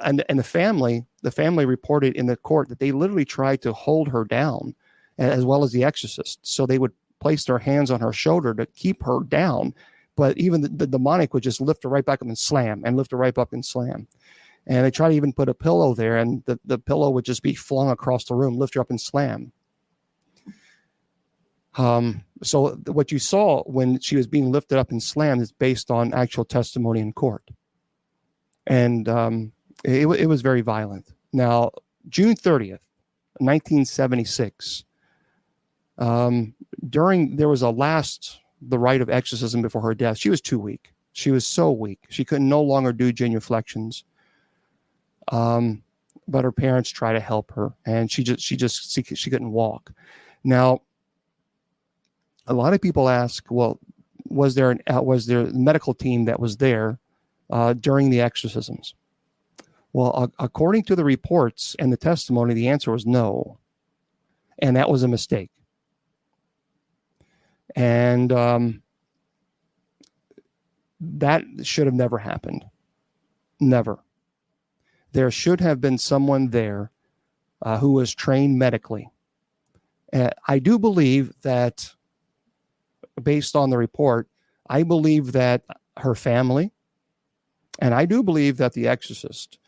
and the family reported in the court that they literally tried to hold her down, as well as the exorcist. So they would place their hands on her shoulder to keep her down, but even the demonic would just lift her right back up and slam, and lift her right up and slam. And they try to even put a pillow there, and the pillow would just be flung across the room, lift her up and slam. So what you saw when she was being lifted up and slammed is based on actual testimony in court. And it was very violent. Now, June 30th, 1976, there was the rite of exorcism before her death. She was too weak. She was so weak. She could no longer do genuflections. But her parents tried to help her, and she couldn't walk. Now, a lot of people ask, well, was there a medical team that was there during the exorcisms? Well, according to the reports and the testimony, the answer was no. And that was a mistake. And that should have never happened. Never. There should have been someone there who was trained medically. I do believe that, based on the report, I believe that her family, and I do believe that the exorcist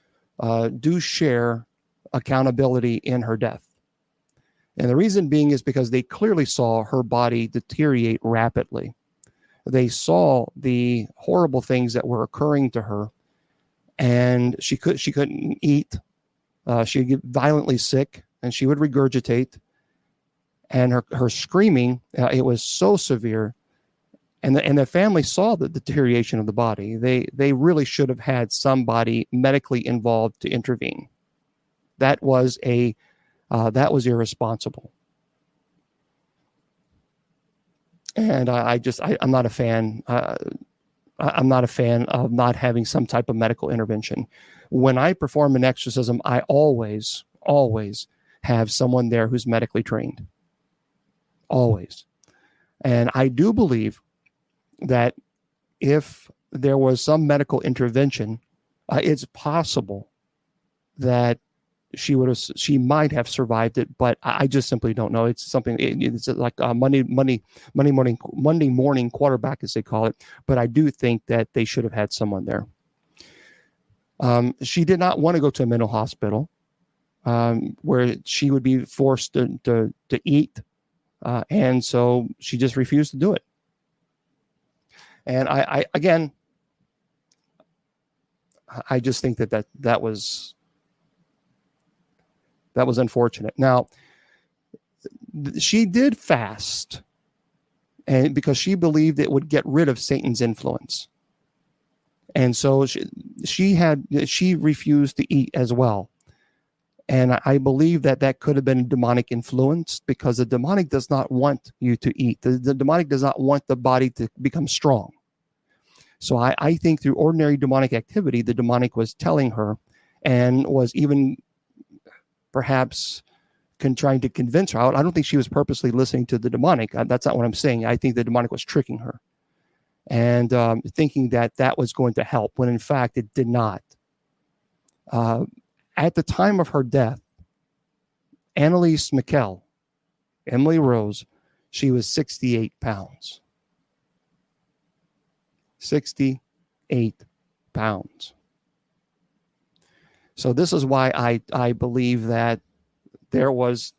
do share accountability in her death. And the reason being is because they clearly saw her body deteriorate rapidly. They saw the horrible things that were occurring to her, and she couldn't eat. She would get violently sick, and she would regurgitate. And her screaming, it was so severe. And the family saw the deterioration of the body. They really should have had somebody medically involved to intervene. That was irresponsible. And I'm not a fan. I'm not a fan of not having some type of medical intervention. When I perform an exorcism, I always have someone there who's medically trained. Always. And I do believe that if there was some medical intervention, it's possible that she might have survived it, but I just simply don't know. It's something. It's like a Monday morning quarterback, as they call it. But I do think that they should have had someone there. She did not want to go to a mental hospital, where she would be forced to eat, and so she just refused to do it. And I just think that was unfortunate. Now, she did fast, and because she believed it would get rid of Satan's influence, and so she refused to eat as well. And I believe that could have been demonic influence, because the demonic does not want you to eat. The demonic does not want the body to become strong. So I think through ordinary demonic activity, the demonic was telling her, and was even perhaps trying to convince her. I don't think she was purposely listening to the demonic. That's not what I'm saying. I think the demonic was tricking her, and thinking that was going to help, when in fact it did not. At the time of her death, Annalise Michel, Emily Rose, she was 68 pounds. 68 pounds. So this is why I believe that it's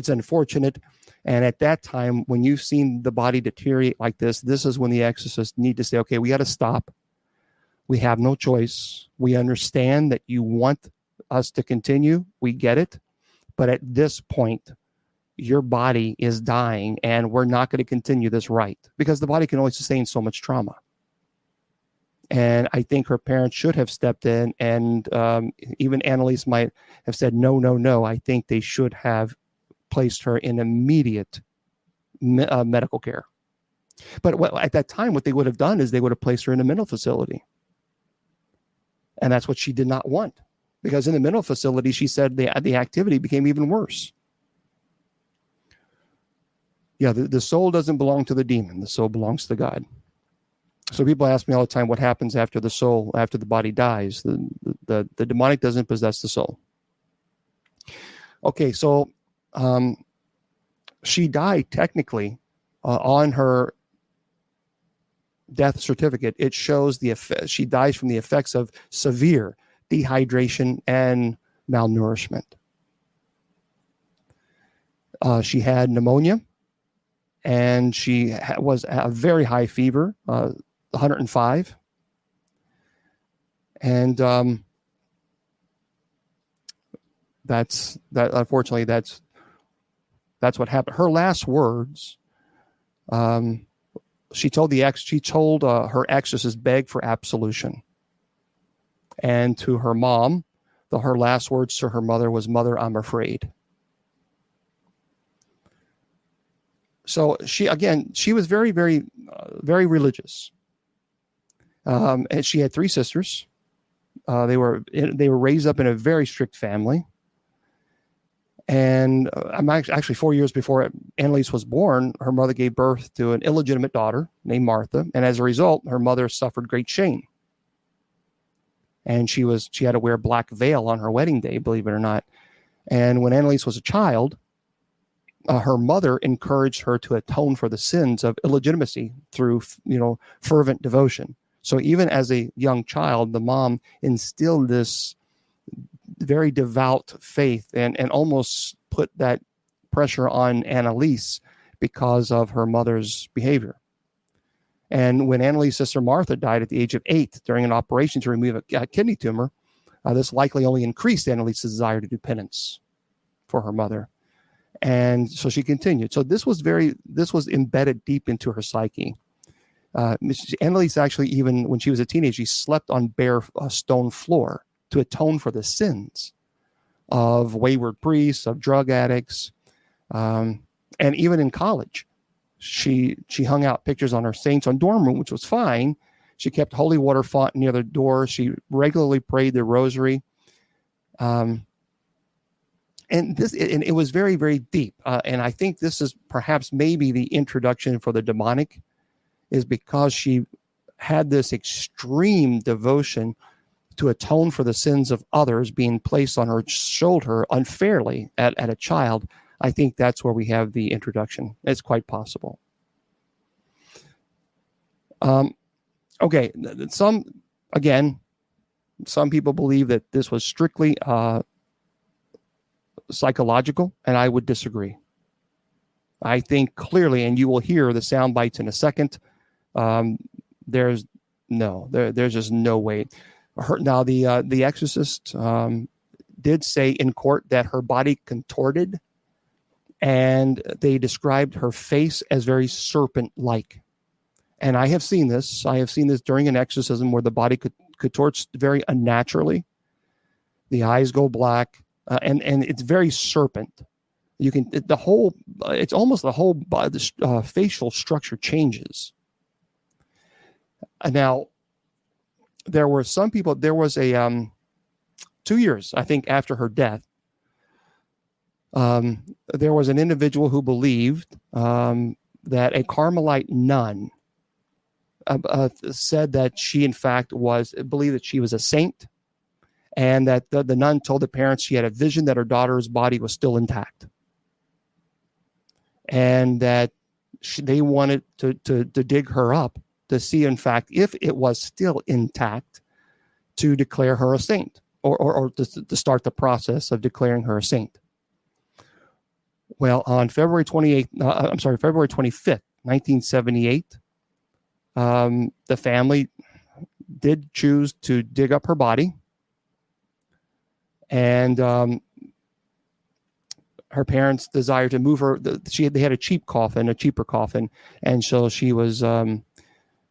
unfortunate. And at that time, when you've seen the body deteriorate like this is when the exorcists need to say, okay, we got to stop. We have no choice. We understand that you want us to continue. We get it. But at this point, your body is dying, and we're not going to continue this rite, because the body can only sustain so much trauma. And I think her parents should have stepped in, and even Annalise might have said, no. I think they should have placed her in immediate medical care. But at that time, what they would have done is they would have placed her in a mental facility. And that's what she did not want, because in the mental facility, she said the activity became even worse. Yeah, the soul doesn't belong to the demon. The soul belongs to God. So people ask me all the time, what happens after the body dies? The demonic doesn't possess the soul. Okay, so she died technically on her death certificate. It shows she dies from the effects of severe dehydration and malnourishment. She had pneumonia, and she was a very high fever, 105. And unfortunately, that's what happened. Her last words, she told her exorcist beg for absolution. And to her mom, her last words to her mother was, "Mother, I'm afraid." So she was very, very, very religious. And she had three sisters. They were raised up in a very strict family. And I'm actually 4 years before Annalise was born, her mother gave birth to an illegitimate daughter named Martha. And as a result, her mother suffered great shame. And she had to wear a black veil on her wedding day, believe it or not. And when Annalise was a child, her mother encouraged her to atone for the sins of illegitimacy through, fervent devotion. So even as a young child, the mom instilled this very devout faith and almost put that pressure on Annalise because of her mother's behavior. And when Annalise's sister Martha died at the age of 8 during an operation to remove a kidney tumor, this likely only increased Annalise's desire to do penance for her mother. And so she continued. So this was embedded deep into her psyche. Annalise actually, even when she was a teenager, she slept on bare stone floor to atone for the sins of wayward priests, of drug addicts. And even in college, she hung out pictures on her saints on dorm room, which was fine. She kept holy water font near the door. She regularly prayed the rosary. And it was very, very deep. And I think this is perhaps maybe the introduction for the demonic, is because she had this extreme devotion to atone for the sins of others being placed on her shoulder unfairly at a child. I think that's where we have the introduction. It's quite possible. Okay, some people believe that this was strictly psychological, and I would disagree. I think clearly, and you will hear the sound bites in a second, there's just no way. Now, the Exorcist did say in court that her body contorted, and they described her face as very serpent-like. And I have seen this. During an exorcism where the body contorts very unnaturally. The eyes go black, and it's very serpent. It's almost the whole facial structure changes. Now, there were some people. There was a 2 years, I think, after her death. There was an individual who believed that a Carmelite nun said that she, in fact, believed that she was a saint, and that the nun told the parents she had a vision that her daughter's body was still intact, and that they wanted to dig her up to see, in fact, if it was still intact, to declare her a saint, or to start the process of declaring her a saint. Well, on February 25th, 1978, the family did choose to dig up her body, and her parents desired to move her. They had a cheaper coffin, and so she was.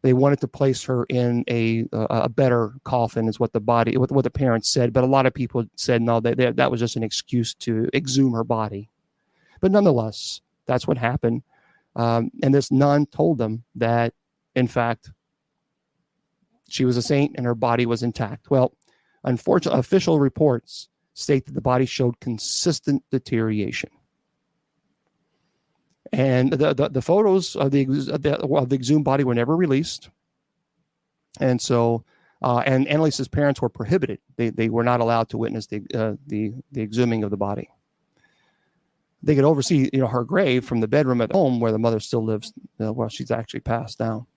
They wanted to place her in a better coffin, is what the parents said. But a lot of people said no, that was just an excuse to exhume her body. But nonetheless, that's what happened. And this nun told them that, in fact, she was a saint and her body was intact. Well, unfortunately, official reports state that the body showed consistent deterioration. And the photos of the exhumed body were never released. And so, and Annalise's parents were prohibited. They were not allowed to witness the exhuming of the body. They could oversee, her grave from the bedroom at home where the mother still lives. Well, she's actually passed now.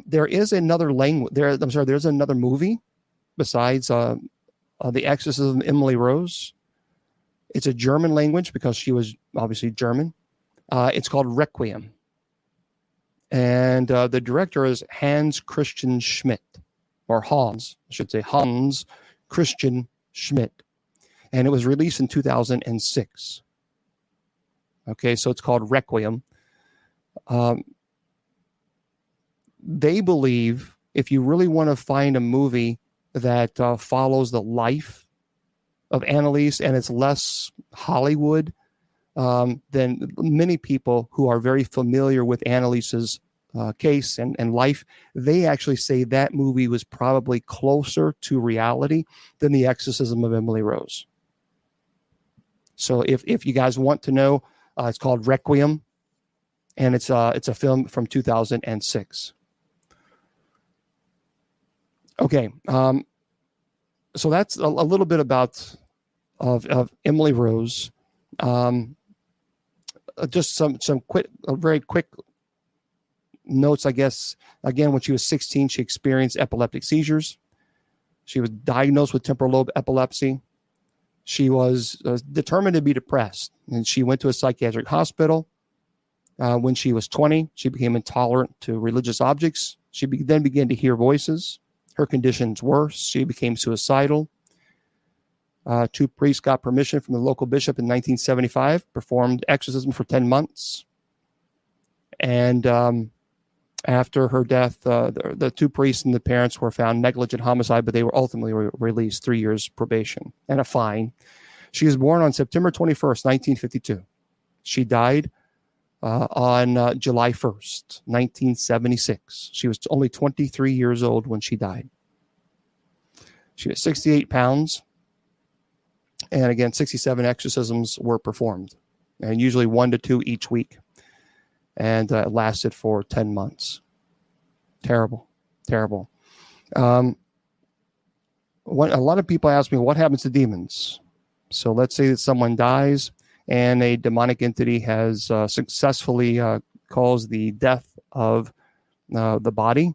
There is another there's another movie besides The Exorcism of Emily Rose. It's a German language because she was obviously German. It's called Requiem. And the director is Hans Christian Schmidt, or Hans Christian Schmidt. And it was released in 2006. Okay, so it's called Requiem. They believe if you really want to find a movie that follows the life of Annalise and it's less Hollywood, then many people who are very familiar with Annalise's case and life, they actually say that movie was probably closer to reality than The Exorcism of Emily Rose. So if you guys want to know, it's called Requiem, and it's a film from 2006. Okay, so that's a little bit about of Emily Rose. Just some very quick notes, I guess. Again, when she was 16, she experienced epileptic seizures. She was diagnosed with temporal lobe epilepsy. She was determined to be depressed, and she went to a psychiatric hospital. When she was 20, she became intolerant to religious objects. She then began to hear voices. Her conditions worse. She became suicidal. Two priests got permission from the local bishop in 1975, performed exorcism for 10 months. And after her death, the two priests and the parents were found negligent homicide, but they were ultimately released, 3 years probation and a fine. She was born on September 21st, 1952. She died on July 1st, 1976. She was only 23 years old when she died. She was 68 pounds. And again, 67 exorcisms were performed, and usually 1 to 2 each week. And it lasted for 10 months. Terrible, terrible. A lot of people ask me, what happens to demons? So let's say that someone dies and a demonic entity has successfully caused the death of the body,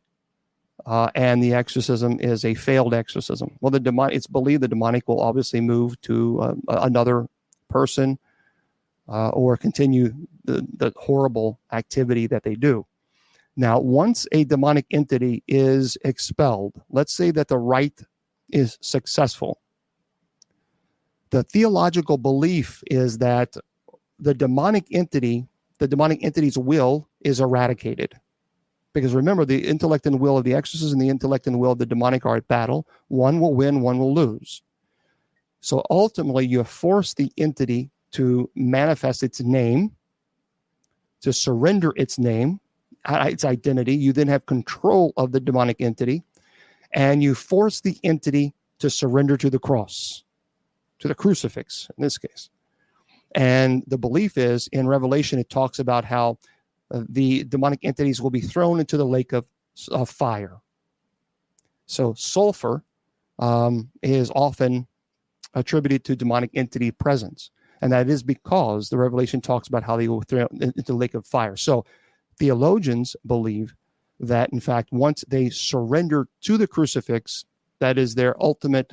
and the exorcism is a failed exorcism. Well, it's believed the demonic will obviously move to another person or continue the horrible activity that they do. Now, once a demonic entity is expelled, let's say that the rite is successful. The theological belief is that the demonic entity's will is eradicated. Because remember, the intellect and will of the exorcist and the intellect and will of the demonic are at battle. One will win, one will lose. So ultimately, you force the entity to manifest its name, to surrender its name, its identity. You then have control of the demonic entity, and you force the entity to surrender to the cross, to the crucifix in this case. And the belief is, in Revelation, it talks about how the demonic entities will be thrown into the lake of fire. So sulfur is often attributed to demonic entity presence. And that is because the Revelation talks about how they will throw into the lake of fire. So theologians believe that, in fact, once they surrender to the crucifix, that is their ultimate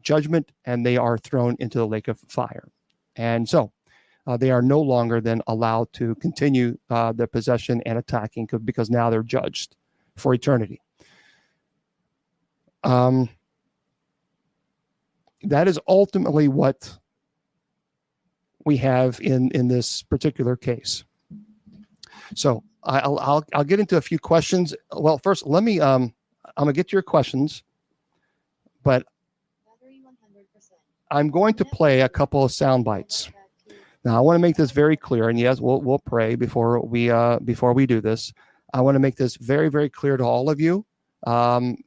judgment, and they are thrown into the lake of fire. And so they are no longer then allowed to continue their possession and attacking, because now they're judged for eternity. That is ultimately what we have in this particular case. So I'll get into a few questions. Well, first, let me I'm gonna get to your questions, but I'm going to play a couple of sound bites. Now, I want to make this very clear, and yes, we'll pray before we do this. I want to make this very, very clear to all of you.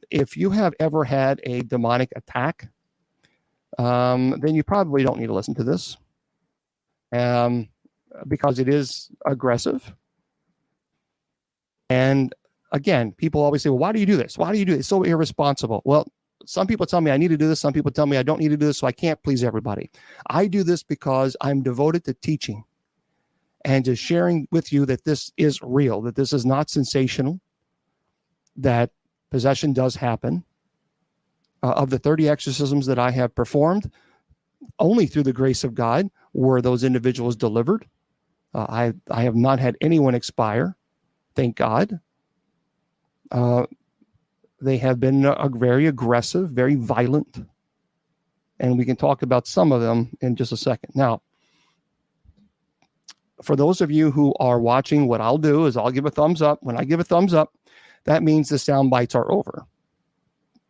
If you have ever had a demonic attack, then you probably don't need to listen to this, because it is aggressive. And again, people always say, well, why do you do this? Why do you do it? It's so irresponsible. Well, some people tell me I need to do this. Some people tell me I don't need to do this, so I can't please everybody. I do this because I'm devoted to teaching and to sharing with you that this is real, that this is not sensational, that possession does happen. Of the 30 exorcisms that I have performed, only through the grace of God were those individuals delivered. I have not had anyone expire, thank God. They have been very aggressive, very violent, and we can talk about some of them in just a second. Now, for those of you who are watching, what I'll do is I'll give a thumbs up. When I give a thumbs up, that means the sound bites are over,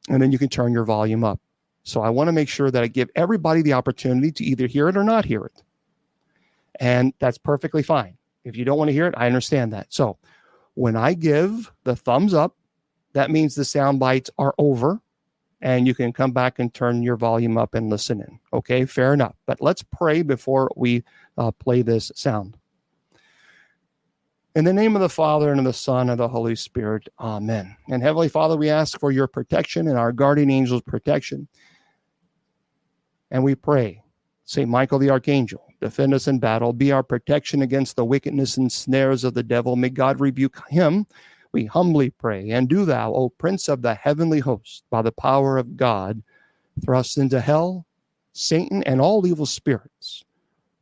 and then you can turn your volume up. So I want to make sure that I give everybody the opportunity to either hear it or not hear it, and that's perfectly fine. If you don't want to hear it, I understand that. So When I give the thumbs up, that means the sound bites are over, and you can come back and turn your volume up and listen in. Okay, fair enough. But let's pray before we play this sound. In the name of the Father, and of the Son, and of the Holy Spirit, amen. And Heavenly Father, we ask for your protection and our guardian angel's protection. And we pray, St. Michael the Archangel, defend us in battle, be our protection against the wickedness and snares of the devil. May God rebuke him, we humbly pray. And do thou, O Prince of the heavenly host, by the power of God, thrust into hell Satan and all evil spirits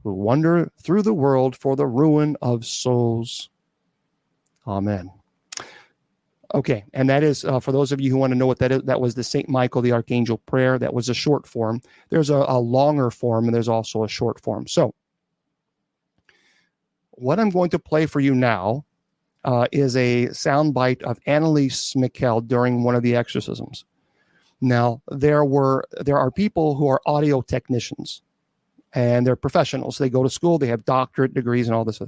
who wander through the world for the ruin of souls. Amen. Okay, and that is, for those of you who want to know what that is, that was the St. Michael the Archangel prayer. That was a short form. There's a longer form, and there's also a short form. So what I'm going to play for you now is a soundbite of Anneliese Michel during one of the exorcisms. Now, there are people who are audio technicians, and they're professionals. They go to school, they have doctorate degrees and all this.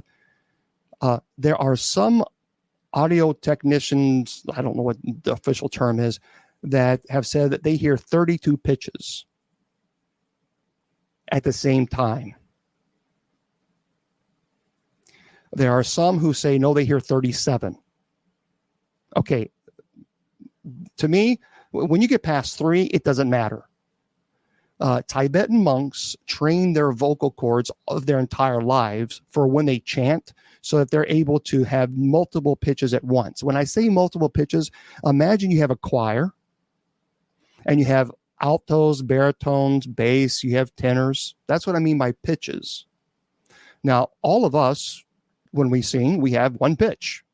There are some audio technicians, I don't know what the official term is, that have said that they hear 32 pitches at the same time. There are some who say, no, they hear 37. Okay, to me, when you get past 3, it doesn't matter. Tibetan monks train their vocal cords of their entire lives for when they chant, so that they're able to have multiple pitches at once. When I say multiple pitches, imagine you have a choir, and you have altos, baritones, bass, you have tenors. That's what I mean by pitches. Now, all of us, when we sing, we have one pitch.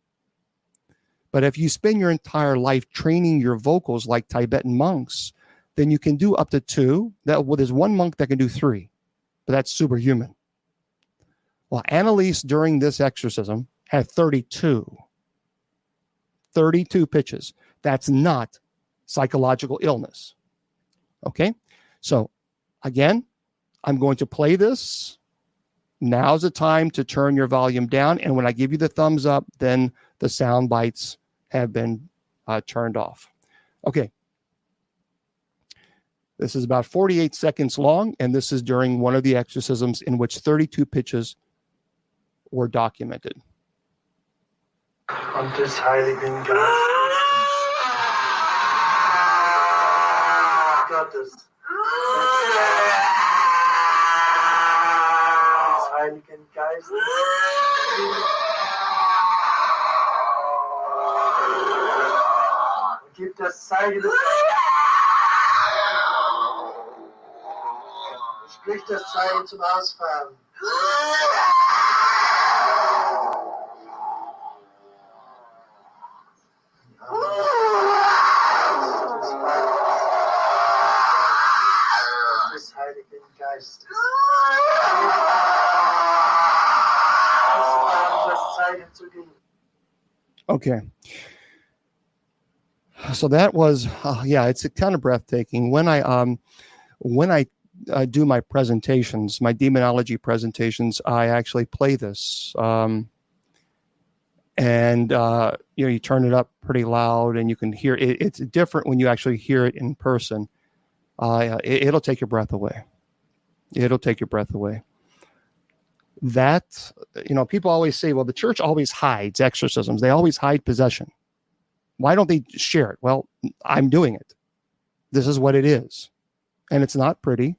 But if you spend your entire life training your vocals like Tibetan monks, then you can do up to 2. There's one monk that can do 3, but that's superhuman. Well, Anneliese during this exorcism had 32 pitches. That's not psychological illness. Okay? So, again, I'm going to play this. Now's the time to turn your volume down, and when I give you the thumbs up, then the sound bites have been turned off. Okay. This is about 48 seconds long, and this is during one of the exorcisms in which 32 pitches were documented. Und des Heiligen Geistes, Gottes, des Heiligen Geistes, und gib das Zeichen des Sprich das Zeichen zum Ausfahren. Des Heiligen Geistes. Das Zeichen zu geben. Okay. So that was, it's kind of breathtaking. When I do my presentations, my demonology presentations, I actually play this. You turn it up pretty loud, and you can hear it. It's different when you actually hear it in person. It'll take your breath away. It'll take your breath away. That, people always say, well, the church always hides exorcisms. They always hide possession. Why don't they share it? Well, I'm doing it. This is what it is. And it's not pretty.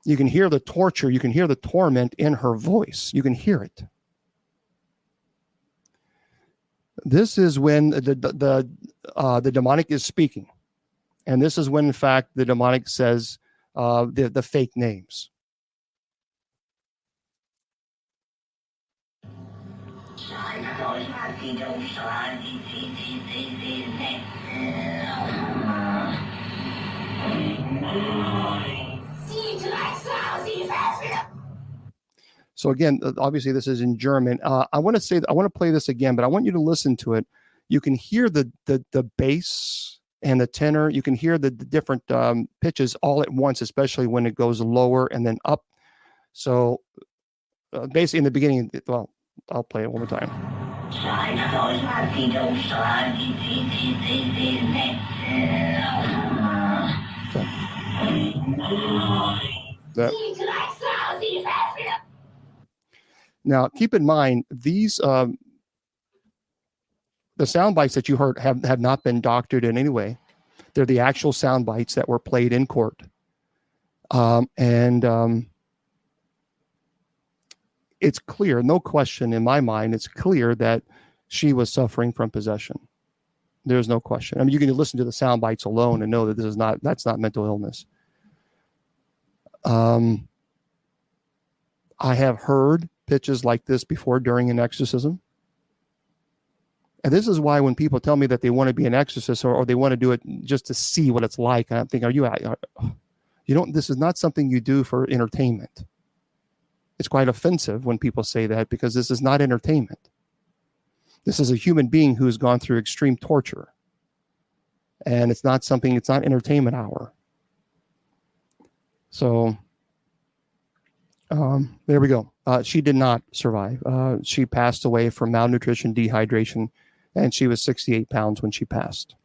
You can hear the torture. You can hear the torment in her voice. You can hear it. This is when the demonic is speaking. And this is when, in fact, the demonic says the fake names. So again, obviously this is in German. I want to play this again, but I want you to listen to it. You can hear the bass and the tenor. You can hear the different pitches all at once, especially when it goes lower and then up. So basically in the beginning, well, I'll play it one more time. That. Now, keep in mind, these the sound bites that you heard have not been doctored in any way. They're the actual sound bites that were played in court. It's clear, no question in my mind, it's clear that she was suffering from possession. There's no question. I mean, you can listen to the sound bites alone and know that that's not mental illness. I have heard pitches like this before during an exorcism. And this is why when people tell me that they want to be an exorcist or they want to do it just to see what it's like, I'm thinking, this is not something you do for entertainment. It's quite offensive when people say that because this is not entertainment. This is a human being who has gone through extreme torture. And it's not entertainment hour. So there we go. She did not survive. She passed away from malnutrition, dehydration, and she was 68 pounds when she passed.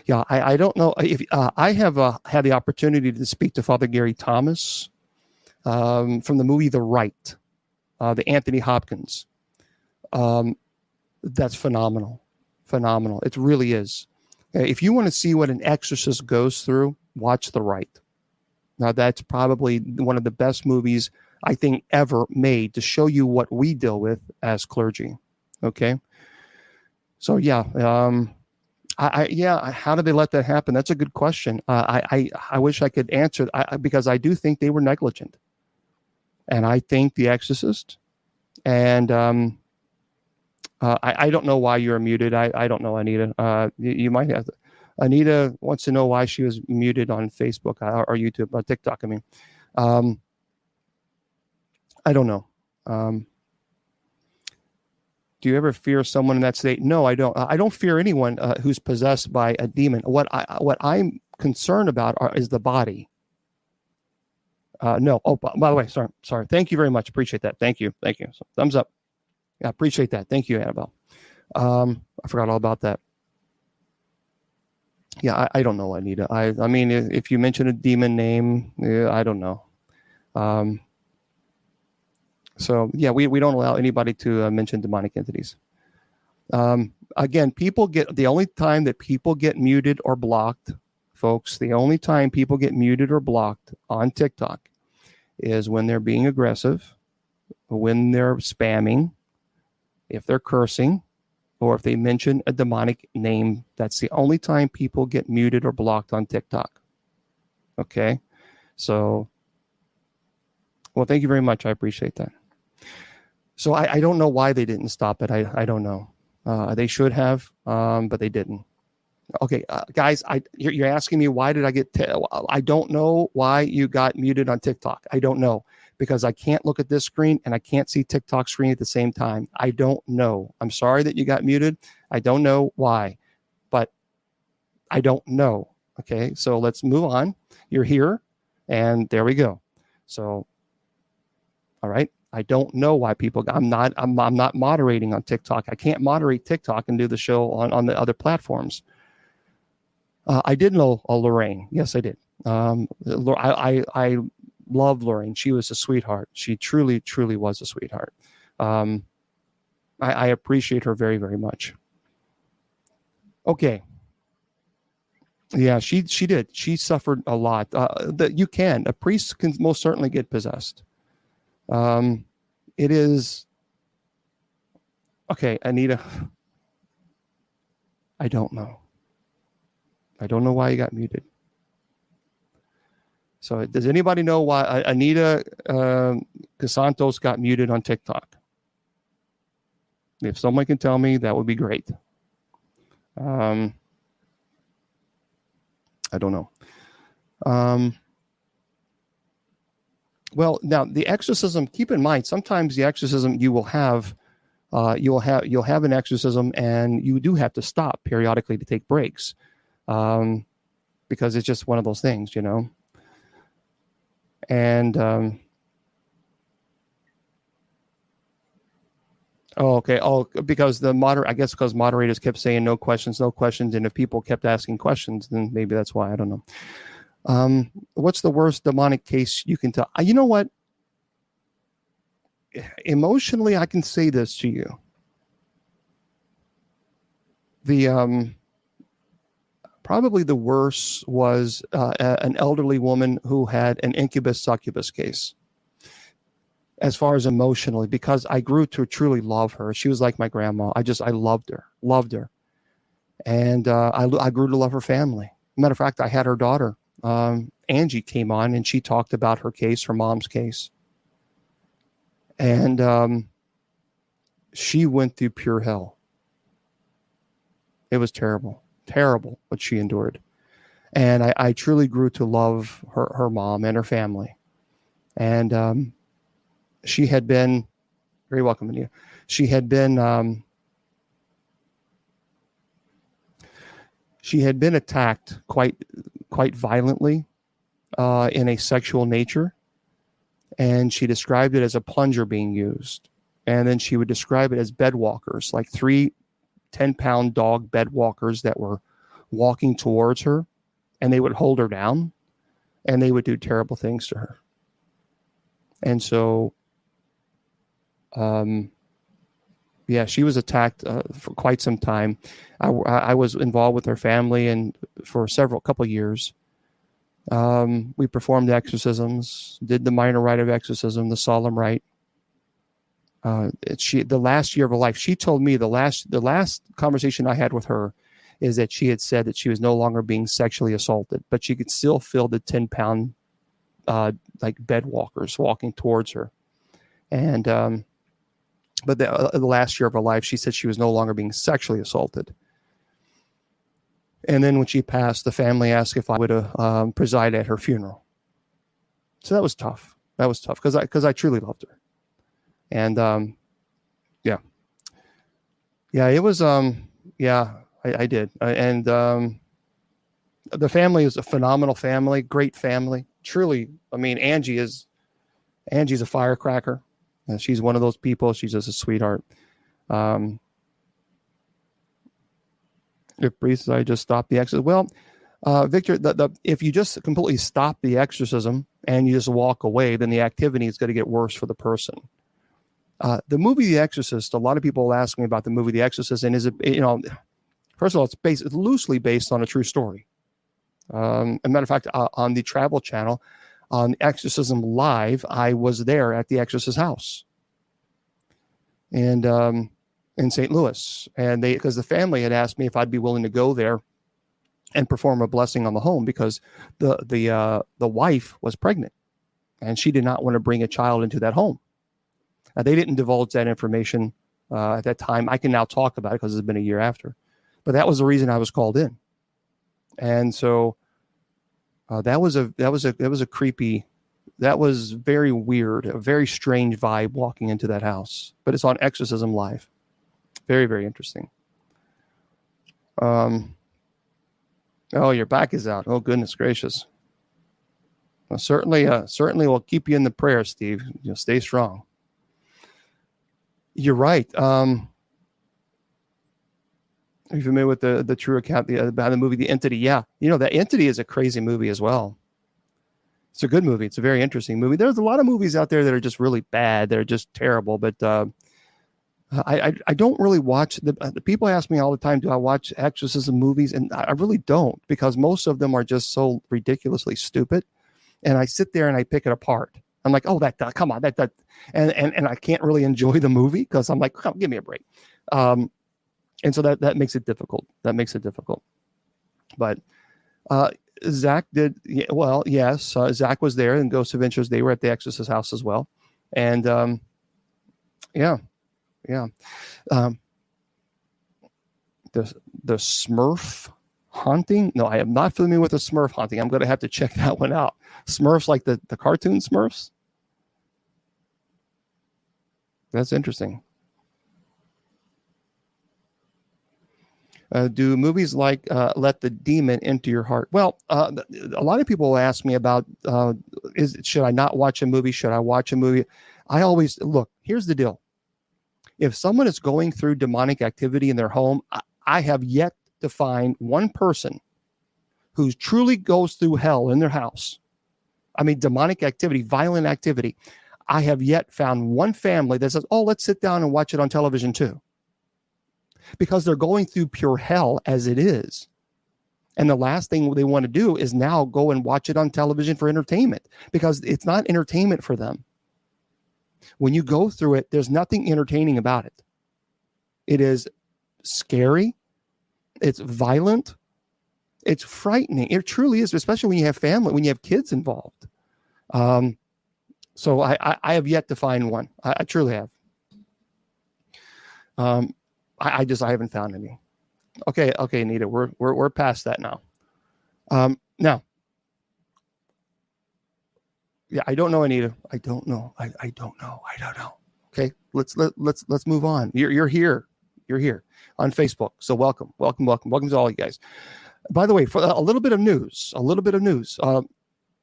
Yeah, I don't know if I have had the opportunity to speak to Father Gary Thomas from the movie The Rite, the Anthony Hopkins. That's phenomenal. Phenomenal. It really is. If you want to see what an exorcist goes through, watch The Rite. Now, that's probably one of the best movies I think ever made to show you what we deal with as clergy. Okay. So, yeah. How did they let that happen? That's a good question. I wish I could answer because I do think they were negligent. And I think the exorcist and I don't know why you're muted. I don't know, Anita. You might have to. Anita wants to know why she was muted on Facebook or YouTube, TikTok. I mean, I don't know. Do you ever fear someone in that state? No, I don't. I don't fear anyone who's possessed by a demon. What I'm concerned about is the body. No. Oh, by the way, sorry. Thank you very much. Appreciate that. Thank you. So, thumbs up. Yeah, appreciate that. Thank you, Annabelle. I forgot all about that. Yeah, I don't know, Anita. I mean, if you mention a demon name, I don't know. So yeah, we don't allow anybody to mention demonic entities. Again, the only time that people get muted or blocked, folks, the only time people get muted or blocked on TikTok is when they're being aggressive, when they're spamming, if they're cursing, or if they mention a demonic name. That's the only time people get muted or blocked on TikTok. Okay. So, well, thank you very much. I appreciate that. So I don't know why they didn't stop it. I don't know. They should have, but they didn't. Okay, guys, you're asking me why did I get? I don't know why you got muted on TikTok. I don't know because I can't look at this screen and I can't see TikTok screen at the same time. I don't know. I'm sorry that you got muted. I don't know why, but I don't know. Okay, so let's move on. You're here, and there we go. So, all right. I don't know why people. I'm not moderating on TikTok. I can't moderate TikTok and do the show on the other platforms. I did know Lorraine. Yes, I did. I love Lorraine. She was a sweetheart. She truly, truly was a sweetheart. I appreciate her very, very much. Okay. Yeah, she did. She suffered a lot. A priest can most certainly get possessed. It is okay, Anita. I don't know. I don't know why you got muted. So, does anybody know why Anita Casantos got muted on TikTok? If someone can tell me, that would be great. I don't know. Well, now the exorcism. Keep in mind, sometimes the exorcism you'll have an exorcism, and you do have to stop periodically to take breaks, because it's just one of those things, you know. And Oh, okay. Oh, because I guess because moderators kept saying no questions, no questions, and if people kept asking questions, then maybe that's why. I don't know. What's the worst demonic case you can tell? You know what? Emotionally, I can say this to you. The probably the worst was an elderly woman who had an incubus succubus case. As far as emotionally, because I grew to truly love her. She was like my grandma. I loved her. And I grew to love her family. Matter of fact, I had her daughter, Angie, came on and she talked about her case, her mom's case. And she went through pure hell. It was terrible what she endured. And I truly grew to love her mom and her family. And she had been, very welcome, Anita. She had been attacked quite violently in a sexual nature. And she described it as a plunger being used. And then she would describe it as bed walkers, like 3 10-pound dog bed walkers that were walking towards her, and they would hold her down and they would do terrible things to her. And so, she was attacked for quite some time. I was involved with her family and for couple years. We performed exorcisms, did the minor rite of exorcism, the solemn rite. The last year of her life, she told me the last conversation I had with her is that she had said that she was no longer being sexually assaulted, but she could still feel the 10-pound like bed walkers walking towards her. And but the last year of her life, she said she was no longer being sexually assaulted. And then when she passed, the family asked if I would preside at her funeral. So that was tough. Because I truly loved her. And it was I did. And the family is a phenomenal family, great family. Truly, I mean, Angie's a firecracker. She's one of those people. She's just a sweetheart. If priests, I just stopped the exorcism. Well, Victor, if you just completely stop the exorcism and you just walk away, then the activity is going to get worse for the person. The movie The Exorcist, a lot of people ask me about the movie The Exorcist, and is it, first of all, it's loosely based on a true story. As a matter of fact, on the Travel Channel, on Exorcism Live, I was there at the Exorcist house, and in St. Louis, and because the family had asked me if I'd be willing to go there and perform a blessing on the home, because the wife was pregnant, and she did not want to bring a child into that home. They didn't divulge that information at that time. I can now talk about it because it's been a year after, but that was the reason I was called in. And so that was a creepy, that was very weird, a very strange vibe walking into that house. But it's on Exorcism Live. Very, very interesting. Oh, your back is out. Oh, goodness gracious. Well, certainly we'll keep you in the prayer, Steve. Stay strong. You're right. Are you familiar with the true account about the movie The Entity? Yeah. The Entity is a crazy movie as well. It's a good movie. It's a very interesting movie. There's a lot of movies out there that are just really bad. They're just terrible. But I don't really watch the people ask me all the time, do I watch exorcism movies? And I really don't, because most of them are just so ridiculously stupid. And I sit there and I pick it apart. I'm like, oh, come on, that, and I can't really enjoy the movie because I'm like, come, give me a break. And so that makes it difficult. But Zach did well. Yes, Zach was there, and Ghost Adventures. They were at the Exorcist house as well, and yeah. The Smurf haunting. No, I am not familiar with the Smurf haunting. I'm going to have to check that one out. Smurfs, like the cartoon Smurfs. That's interesting. Do movies like Let the Demon Into Your Heart? Well, a lot of people ask me about, should I not watch a movie? Should I watch a movie? I always, look, here's the deal. If someone is going through demonic activity in their home, I have yet to find one person who truly goes through hell in their house. I mean, demonic activity, violent activity. I have yet found one family that says, oh, let's sit down and watch it on television too. Because they're going through pure hell as it is. And the last thing they want to do is now go and watch it on television for entertainment, because it's not entertainment for them. When you go through it, there's nothing entertaining about it. It is scary. It's violent. It's frightening. It truly is, especially when you have family, when you have kids involved. So I have yet to find one. I truly have. I haven't found any. Okay, Anita, we're past that now. Now, yeah, I don't know, Anita. I don't know. I don't know. Okay, let's move on. You're here. You're here on Facebook. So welcome to all you guys. By the way, for a little bit of news,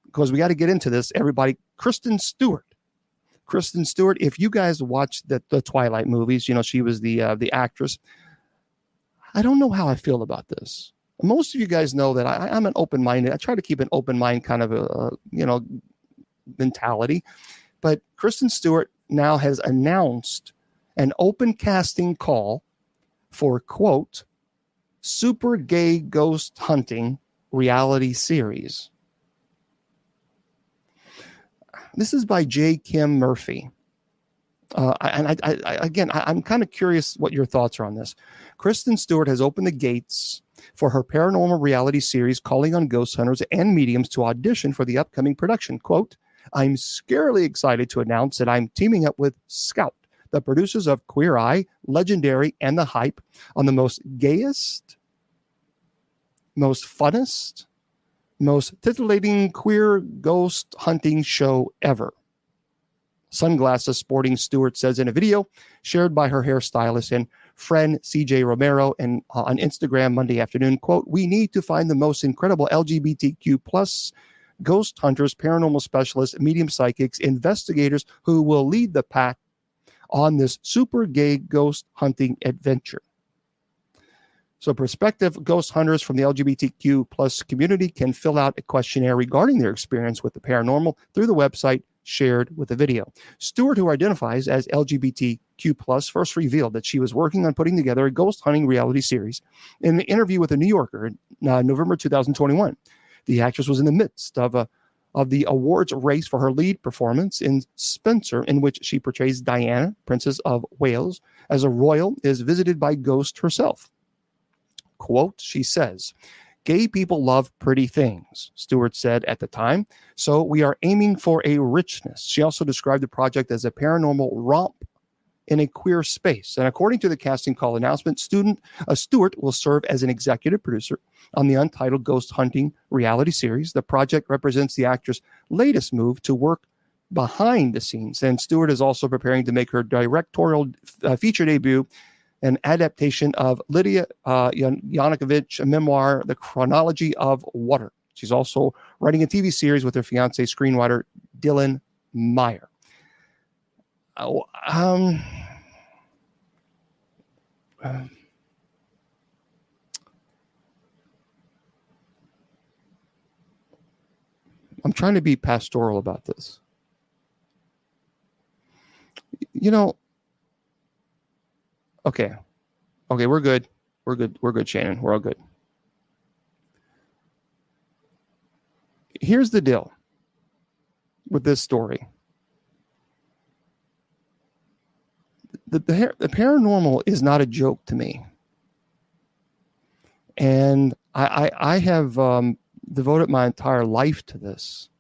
because we got to get into this, everybody. Kristen Stewart, if you guys watched the Twilight movies, you know, she was the actress. I don't know how I feel about this. Most of you guys know that I'm an open-minded. I try to keep an open mind kind of a mentality. But Kristen Stewart now has announced an open casting call for, quote, super gay ghost hunting reality series. This is by J. Kim Murphy. I'm kind of curious what your thoughts are on this. Kristen Stewart has opened the gates for her paranormal reality series, calling on ghost hunters and mediums to audition for the upcoming production. Quote, I'm scarily excited to announce that I'm teaming up with Scout, the producers of Queer Eye, Legendary, and The Hype, on the most gayest, most funnest, most titillating queer ghost hunting show ever. Sunglasses sporting Stewart says in a video shared by her hairstylist and friend CJ Romero and on Instagram Monday afternoon, quote, we need to find the most incredible LGBTQ plus ghost hunters, paranormal specialists, medium psychics, investigators who will lead the pack on this super gay ghost hunting adventure. So prospective ghost hunters from the LGBTQ plus community can fill out a questionnaire regarding their experience with the paranormal through the website shared with the video. Stewart, who identifies as LGBTQ plus, first revealed that she was working on putting together a ghost hunting reality series in an interview with The New Yorker in November 2021. The actress was in the midst of the awards race for her lead performance in Spencer, in which she portrays Diana, Princess of Wales, as a royal is visited by ghost herself. Quote, she says, gay people love pretty things, Stewart said at the time, so we are aiming for a richness. She also described the project as a paranormal romp in a queer space. And according to the casting call announcement, Stewart will serve as an executive producer on the untitled ghost hunting reality series. The project represents the actress' latest move to work behind the scenes. And Stewart is also preparing to make her directorial feature debut, an adaptation of Lydia Yankovic's memoir, The Chronology of Water. She's also writing a TV series with her fiancé, screenwriter Dylan Meyer. I'm trying to be pastoral about this. You know, okay, we're good. We're good, Shannon. We're all good. Here's the deal with this story. The paranormal is not a joke to me. And I have devoted my entire life to this.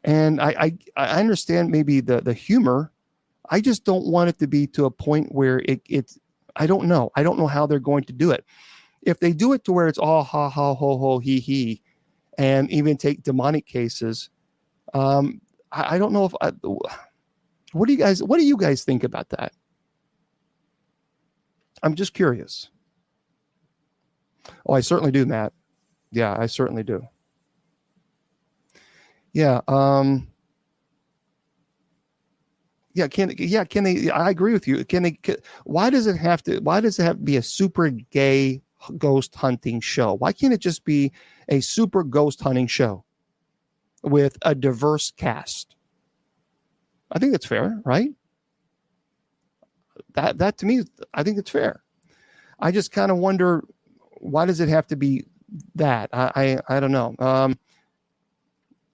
And I understand maybe the humor. I just don't want it to be to a point where it's, I don't know. I don't know how they're going to do it. If they do it to where it's all ha ha ho ho he he, and even take demonic cases, I don't know if what do you guys think about that? I'm just curious. Oh, I certainly do, Matt. Yeah, I certainly do. Yeah. Can they? I agree with you. Why does it have to be a super gay ghost hunting show? Why can't it just be a super ghost hunting show with a diverse cast? I think that's fair, right? That to me, I think it's fair. I just kind of wonder, why does it have to be that? I don't know.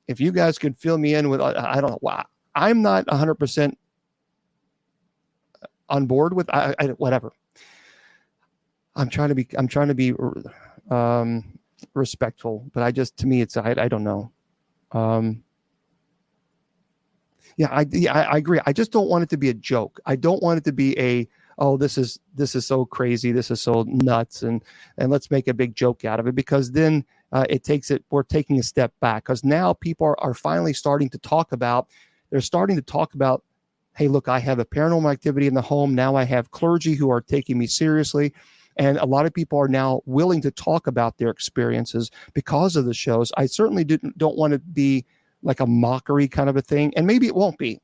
If you guys could fill me in with, I don't know why. I'm not 100% on board with whatever. I'm trying to be respectful, but to me, it's, I don't know. I agree. I just don't want it to be a joke. I don't want it to be this is so crazy. This is so nuts. And let's make a big joke out of it, because then we're taking a step back, because now people are finally starting to talk about, hey, look, I have a paranormal activity in the home. Now I have clergy who are taking me seriously. And a lot of people are now willing to talk about their experiences because of the shows. I certainly don't want to be like a mockery kind of a thing. And maybe it won't be.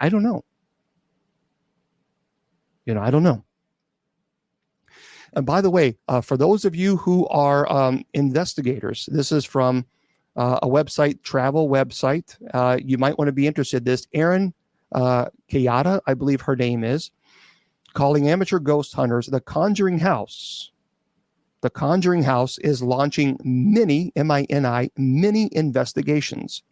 I don't know. I don't know. And by the way, for those of you who are investigators, this is from a travel website. You might want to be interested in this. Erin Kayada, I believe her name is, calling amateur ghost hunters The Conjuring House. The Conjuring House is launching mini investigations.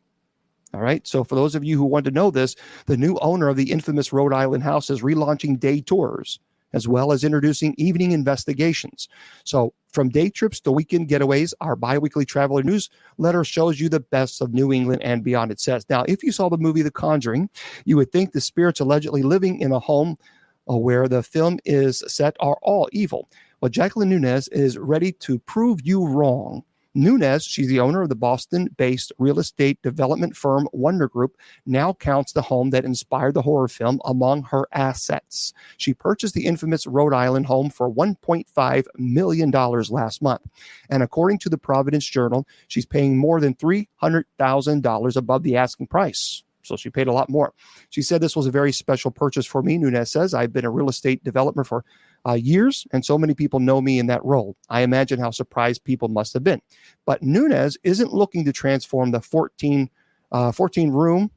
All right. So for those of you who want to know this, the new owner of the infamous Rhode Island house is relaunching day tours, as well as introducing evening investigations. So from day trips to weekend getaways, our biweekly traveler newsletter shows you the best of New England and beyond, it says. Now, if you saw the movie The Conjuring, you would think the spirits allegedly living in a home where the film is set are all evil. Well, Jacqueline Nunez is ready to prove you wrong. Nunez, she's the owner of the Boston-based real estate development firm Wonder Group, now counts the home that inspired the horror film among her assets. She purchased the infamous Rhode Island home for $1.5 million last month. And according to the Providence Journal, she's paying more than $300,000 above the asking price. So she paid a lot more. She said, "This was a very special purchase for me," Nunez says. "I've been a real estate developer for years, and so many people know me in that role. I imagine how surprised people must have been." But Nunez isn't looking to transform the 14 room,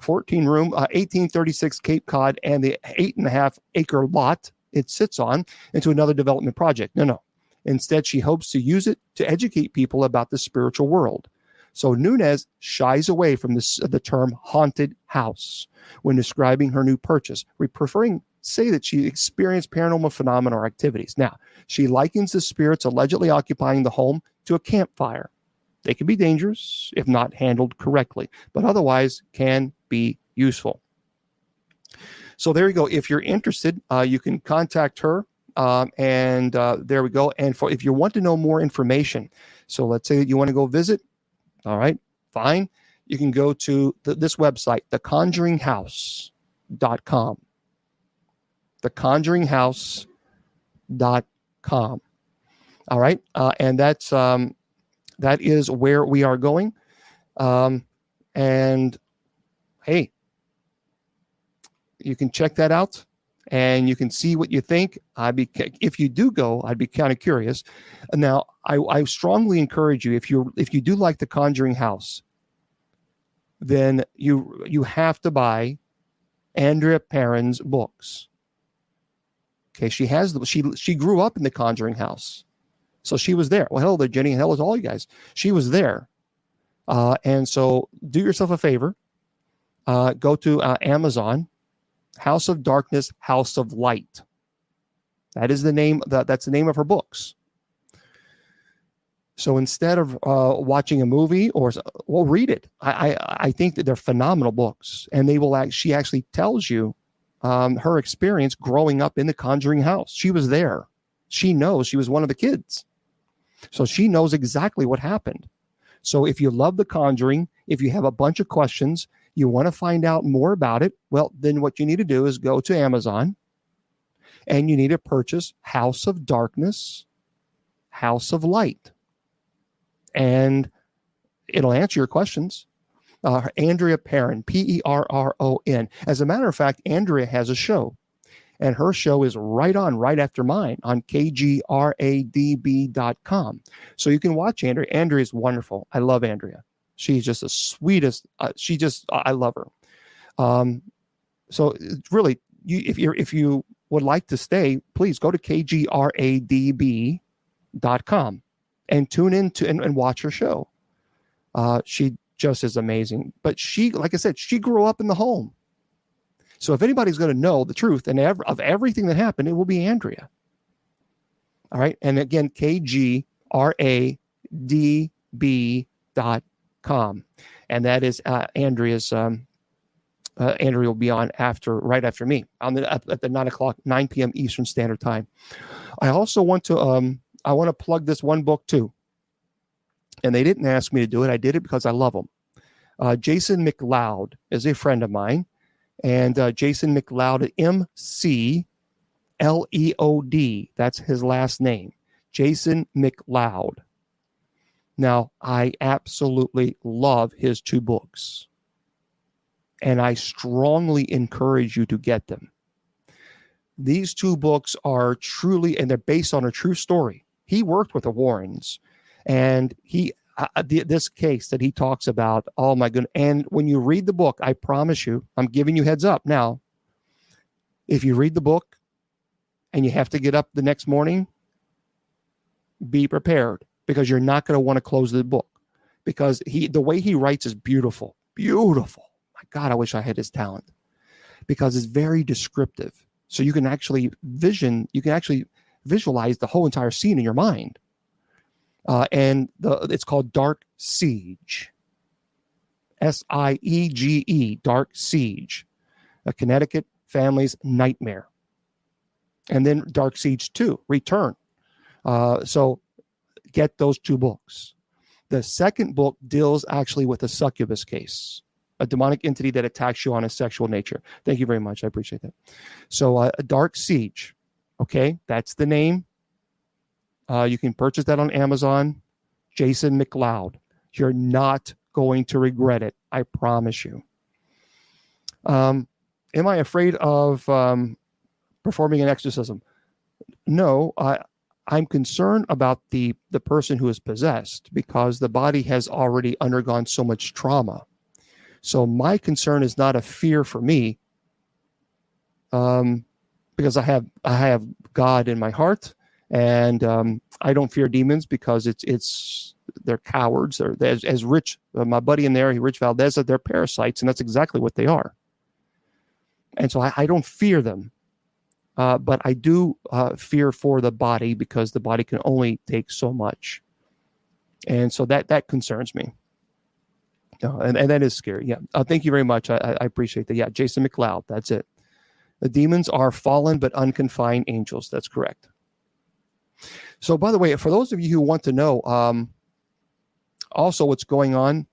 1836 Cape Cod and the 8.5 acre lot it sits on into another development project. No. Instead, she hopes to use it to educate people about the spiritual world. So Nunez shies away from the term haunted house when describing her new purchase, say that she experienced paranormal phenomena or activities. Now, she likens the spirits allegedly occupying the home to a campfire. They can be dangerous if not handled correctly, but otherwise can be useful. So there you go. If you're interested, you can contact her. And there we go. And if you want to know more information, so let's say that you want to go visit. All right, fine. You can go to this website, theconjuringhouse.com. Theconjuringhouse.com. All right, and that is where we are going. And hey, you can check that out, and you can see what you think. If you do go, I'd be kind of curious. Now, I strongly encourage you, if you do like The Conjuring House, then you have to buy Andrea Perron's books. Okay, she grew up in The Conjuring House, so she was there. Well, hello there, Jenny, and hello to all you guys. She was there, and so do yourself a favor. Go to Amazon. House of Darkness, House of Light. That is the name. That's the name of her books. So instead of watching a movie, read it. I think that they're phenomenal books, and she actually tells you her experience growing up in the Conjuring house. She was there. She knows. She was one of the kids, so she knows exactly what happened. So if you love The Conjuring, if you have a bunch of questions, you want to find out more about it, well, then what you need to do is go to Amazon, and you need to purchase House of Darkness, House of Light. And it'll answer your questions. Andrea Perron, Perron. As a matter of fact, Andrea has a show, and her show is right after mine on kgradb.com. So you can watch Andrea. Andrea is wonderful. I love Andrea. She's just the sweetest. I love her. So really, if you would like to stay, please go to kgradb.com and tune in and watch her show. She just is amazing. But she, like I said, she grew up in the home. So if anybody's going to know the truth and of everything that happened, it will be Andrea. All right. And again, kgradb.com. And that is Andrea's. Andrea will be on right after me at the 9 p.m. Eastern Standard Time. I also want to plug this one book too. And they didn't ask me to do it. I did it because I love them. Jason McLeod is a friend of mine. And Jason McLeod, McLeod, that's his last name. Jason McLeod. Now, I absolutely love his 2 books. And I strongly encourage you to get them. These 2 books are truly, and they're based on a true story. He worked with the Warrens, and this case that he talks about, oh my goodness. And when you read the book, I promise you, I'm giving you heads up now. If you read the book and you have to get up the next morning, be prepared, because you're not going to want to close the book, because the way he writes is beautiful, beautiful. My God, I wish I had his talent, because it's very descriptive. So you can actually visualize the whole entire scene in your mind. And it's called Dark Siege. Siege, Dark Siege. A Connecticut Family's Nightmare. And then Dark Siege 2, Return. So get those 2 books. The second book deals actually with a succubus case, a demonic entity that attacks you on a sexual nature. Thank you very much. I appreciate that. So Dark Siege. Okay, that's the name. You can purchase that on Amazon. Jason McLeod. You're not going to regret it. I promise you. Am I afraid of performing an exorcism? No, I'm concerned about the person who is possessed, because the body has already undergone so much trauma. So my concern is not a fear for me, because I have God in my heart. And I don't fear demons, because they're cowards. They're as Rich, my buddy in there, Rich Valdez, they're parasites, and that's exactly what they are. And so I don't fear them, but I do fear for the body, because the body can only take so much, and so that concerns me. And that is scary. Yeah. Thank you very much. I appreciate that. Yeah, Jason McLeod. That's it. The demons are fallen but unconfined angels. That's correct. So, by the way, for those of you who want to know also what's going on,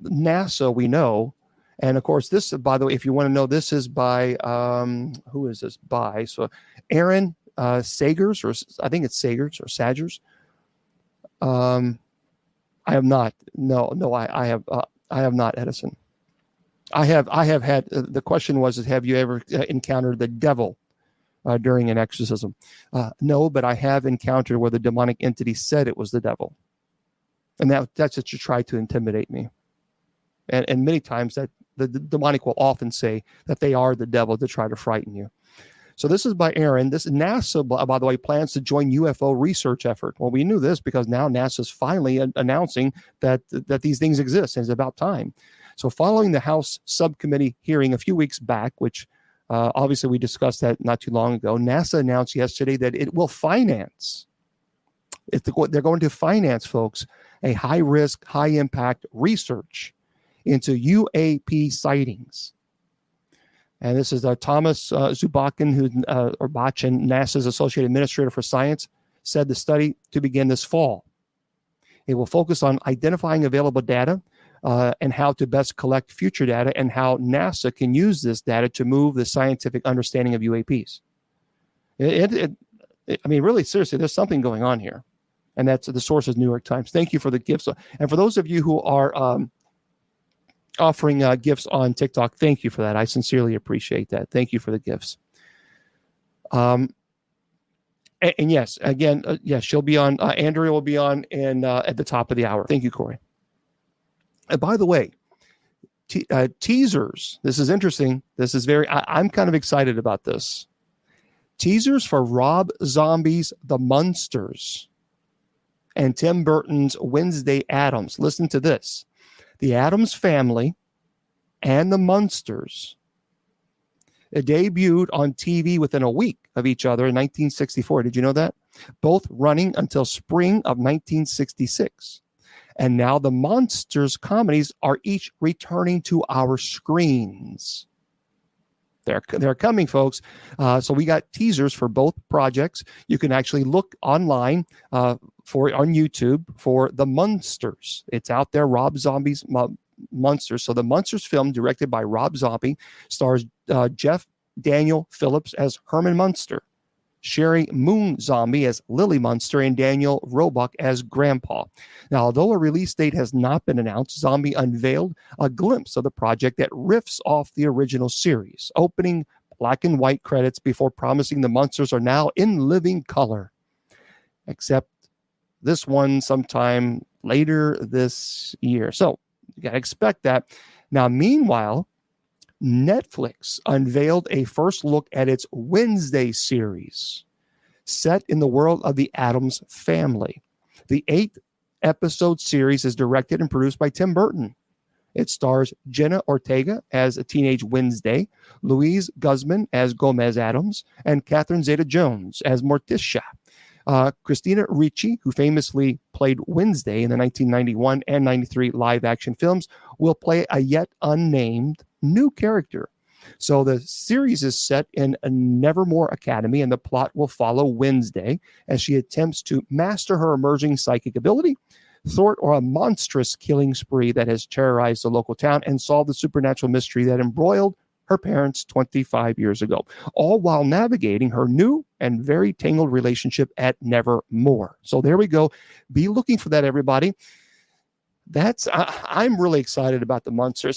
NASA, we know, and of course, this, by the way, if you want to know, this is by, who is this by? So, Aaron Sagers, or I think it's Sagers or Sagers. I have not. No, I have not, Edison. I have had, the question was, have you ever encountered the devil during an exorcism? No, but I have encountered where the demonic entity said it was the devil. And that's to try to intimidate me. And many times that the demonic will often say that they are the devil to try to frighten you. So this is by Aaron. This NASA, by the way, plans to join UFO research effort. Well, we knew this because now NASA's finally announcing that these things exist, and it's about time. So following the House subcommittee hearing a few weeks back, which obviously we discussed that not too long ago, NASA announced yesterday that it will finance. They're going to finance, folks, a high-risk, high-impact research into UAP sightings. And this is Thomas Zubachin, or Bachin, NASA's Associate Administrator for Science, said the study to begin this fall. It will focus on identifying available data and how to best collect future data, and how NASA can use this data to move the scientific understanding of UAPs. I mean, really, seriously, there's something going on here. And that's the source is New York Times. Thank you for the gifts. And for those of you who are offering gifts on TikTok. Thank you for that. I sincerely appreciate that. Thank you for the gifts. And yes, again, yes, she'll be on. Andrea will be on at the top of the hour. Thank you, Corey. And by the way, teasers. This is interesting. This is I'm kind of excited about this. Teasers for Rob Zombie's The Munsters and Tim Burton's Wednesday Addams. Listen to this. The Addams Family and The Munsters debuted on TV within a week of each other in 1964. Did you know that? Both running until spring of 1966. And now the Munsters comedies are each returning to our screens. They're coming, folks. So we got teasers for both projects. You can actually look online on YouTube for The Munsters. It's out there, Rob Zombie's Munsters. So the Munsters film, directed by Rob Zombie, stars Jeff Daniel Phillips as Herman Munster, Sherry Moon Zombie as Lily Munster, and Daniel Roebuck as Grandpa. Now, although a release date has not been announced, Zombie unveiled a glimpse of the project that riffs off the original series, opening black and white credits before promising the Munsters are now in living color, except this one sometime later this year. So you got to expect that. Now, meanwhile, Netflix unveiled a first look at its Wednesday series set in the world of the Addams Family. The 8-episode series is directed and produced by Tim Burton. It stars Jenna Ortega as a teenage Wednesday, Louise Guzman as Gomez Addams, and Catherine Zeta-Jones as Morticia. Christina Ricci, who famously played Wednesday in the 1991 and 93 live-action films, will play a yet unnamed new character. So the series is set in a Nevermore Academy, and the plot will follow Wednesday as she attempts to master her emerging psychic ability, thwart a monstrous killing spree that has terrorized the local town, and solve the supernatural mystery that embroiled her parents 25 years ago, all while navigating her new and very tangled relationship at Nevermore. So there we go. Be looking for that, everybody. I'm really excited about the Munsters.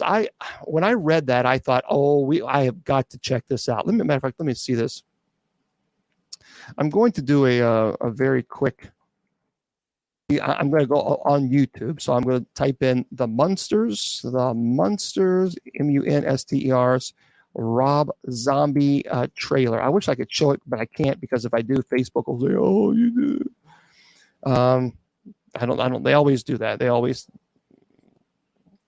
When I read that, I thought, I have got to check this out. Matter of fact, let me see this. I'm going to do a very quick. I'm going to go on YouTube, so I'm going to type in the Munsters, Munsters, Rob Zombie trailer. I wish I could show it, but I can't, because if I do, Facebook will say, "Oh, you did." I don't. They always do that.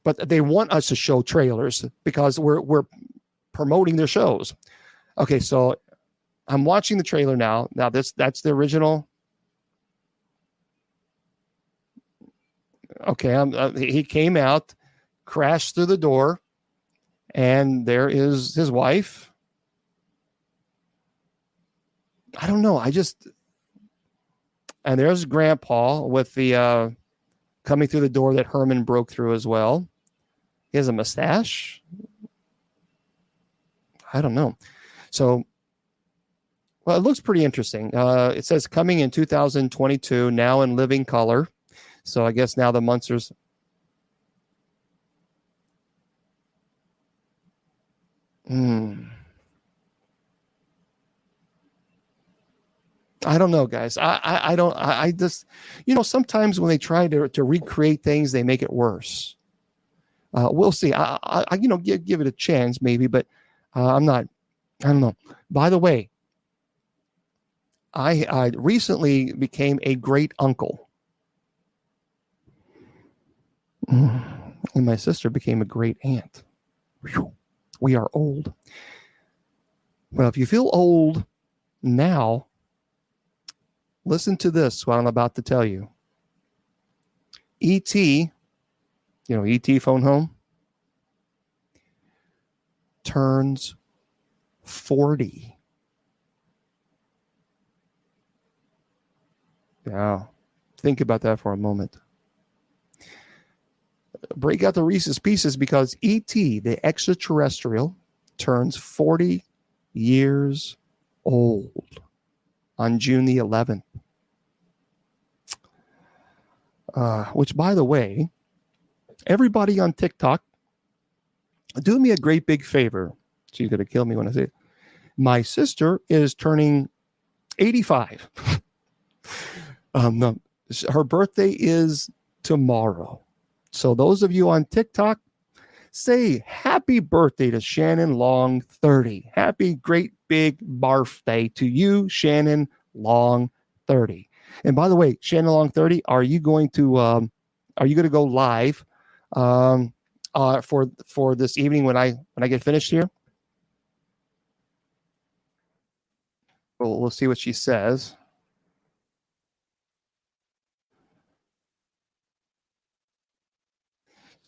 But they want us to show trailers because we're promoting their shows. Okay, so I'm watching the trailer now. Now that's the original. Okay, he came out, crashed through the door, and there is his wife. I don't know. And there's Grandpa with the coming through the door that Herman broke through as well. He has a mustache. I don't know. So, well, it looks pretty interesting. It says coming in 2022, now in living color. So I guess now the Munsters. I don't know, guys. I just, sometimes when they try to recreate things, they make it worse. We'll see. I give it a chance maybe, but I don't know. By the way, I recently became a great uncle. And my sister became a great aunt. Whew. We are old. Well, if you feel old now, listen to this, what I'm about to tell you. E.T., E.T. Phone Home, turns 40. Now, think about that for a moment. Break out the Reese's Pieces, because E.T., the extraterrestrial, turns 40 years old on June the 11th. Which, by the way, everybody on TikTok, Do me a great big favor. She's going to kill me when I say it. My sister is turning 85. No, her birthday is tomorrow. So those of you on TikTok, say happy birthday to Shannon Long 30. Happy great big birthday to you, Shannon Long 30. And by the way, Shannon Long 30, are you going to go live for this evening when I get finished here? We'll see what she says.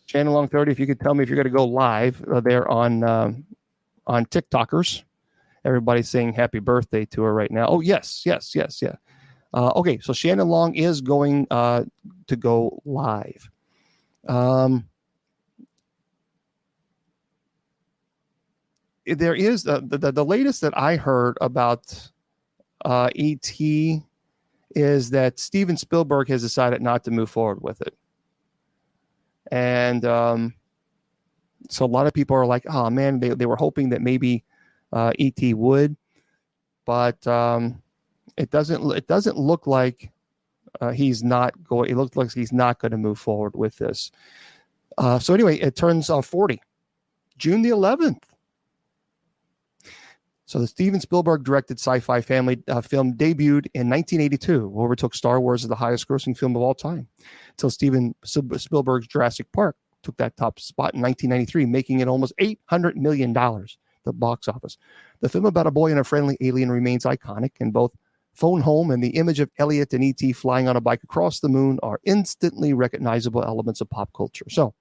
Shannon Long 30, if you could tell me if you're going to go live there on TikTokers. Everybody's saying happy birthday to her right now. Oh, yes. Okay, so Shannon Long is going to go live. There is the latest that I heard about E.T. is that Steven Spielberg has decided not to move forward with it. And so a lot of people are like, oh, man, they were hoping that maybe E.T. would. But it doesn't look like he's not going. It looks like he's not going to move forward with this. So anyway, it turns 40, June the 11th. So the Steven Spielberg directed sci-fi family film debuted in 1982, overtook Star Wars as the highest-grossing film of all time, until Steven Spielberg's Jurassic Park took that top spot in 1993, making it almost $800 million, the box office. The film about a boy and a friendly alien remains iconic, and both Phone Home and the image of Elliot and E.T. flying on a bike across the moon are instantly recognizable elements of pop culture. So,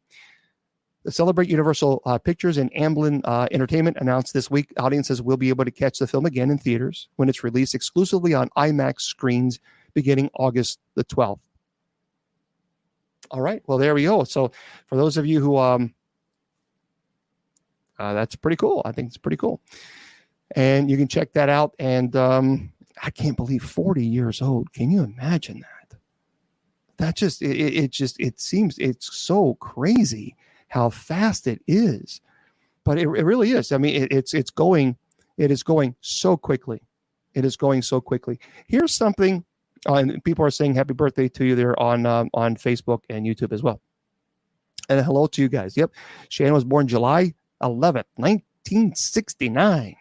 the Celebrate Universal Pictures and Amblin Entertainment announced this week audiences will be able to catch the film again in theaters when it's released exclusively on IMAX screens beginning August the 12th. All right, well, there we go. So for those of you who, that's pretty cool. I think it's pretty cool. And you can check that out. And I can't believe 40 years old. Can you imagine that? That just, it seems, it's so crazy how fast it is, but it really is. I mean, it is going so quickly. It is going so quickly. Here's something, and people are saying happy birthday to you there on Facebook and YouTube as well. And hello to you guys. Yep, Shannon was born July 11th, 1969.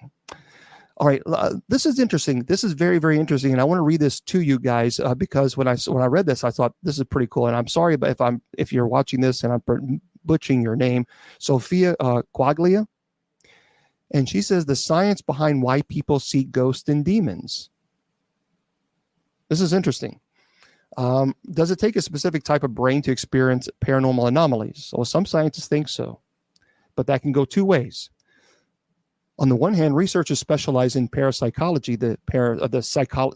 All right, this is interesting. This is very, very interesting, and I want to read this to you guys because when I read this, I thought this is pretty cool. And I'm sorry, but if you're watching this and I'm butchering your name, Sophia Quaglia, and she says the science behind why people see ghosts and demons. This is interesting. Does it take a specific type of brain to experience paranormal anomalies? Well, some scientists think so, but that can go two ways. On the one hand, researchers specialize in parapsychology, the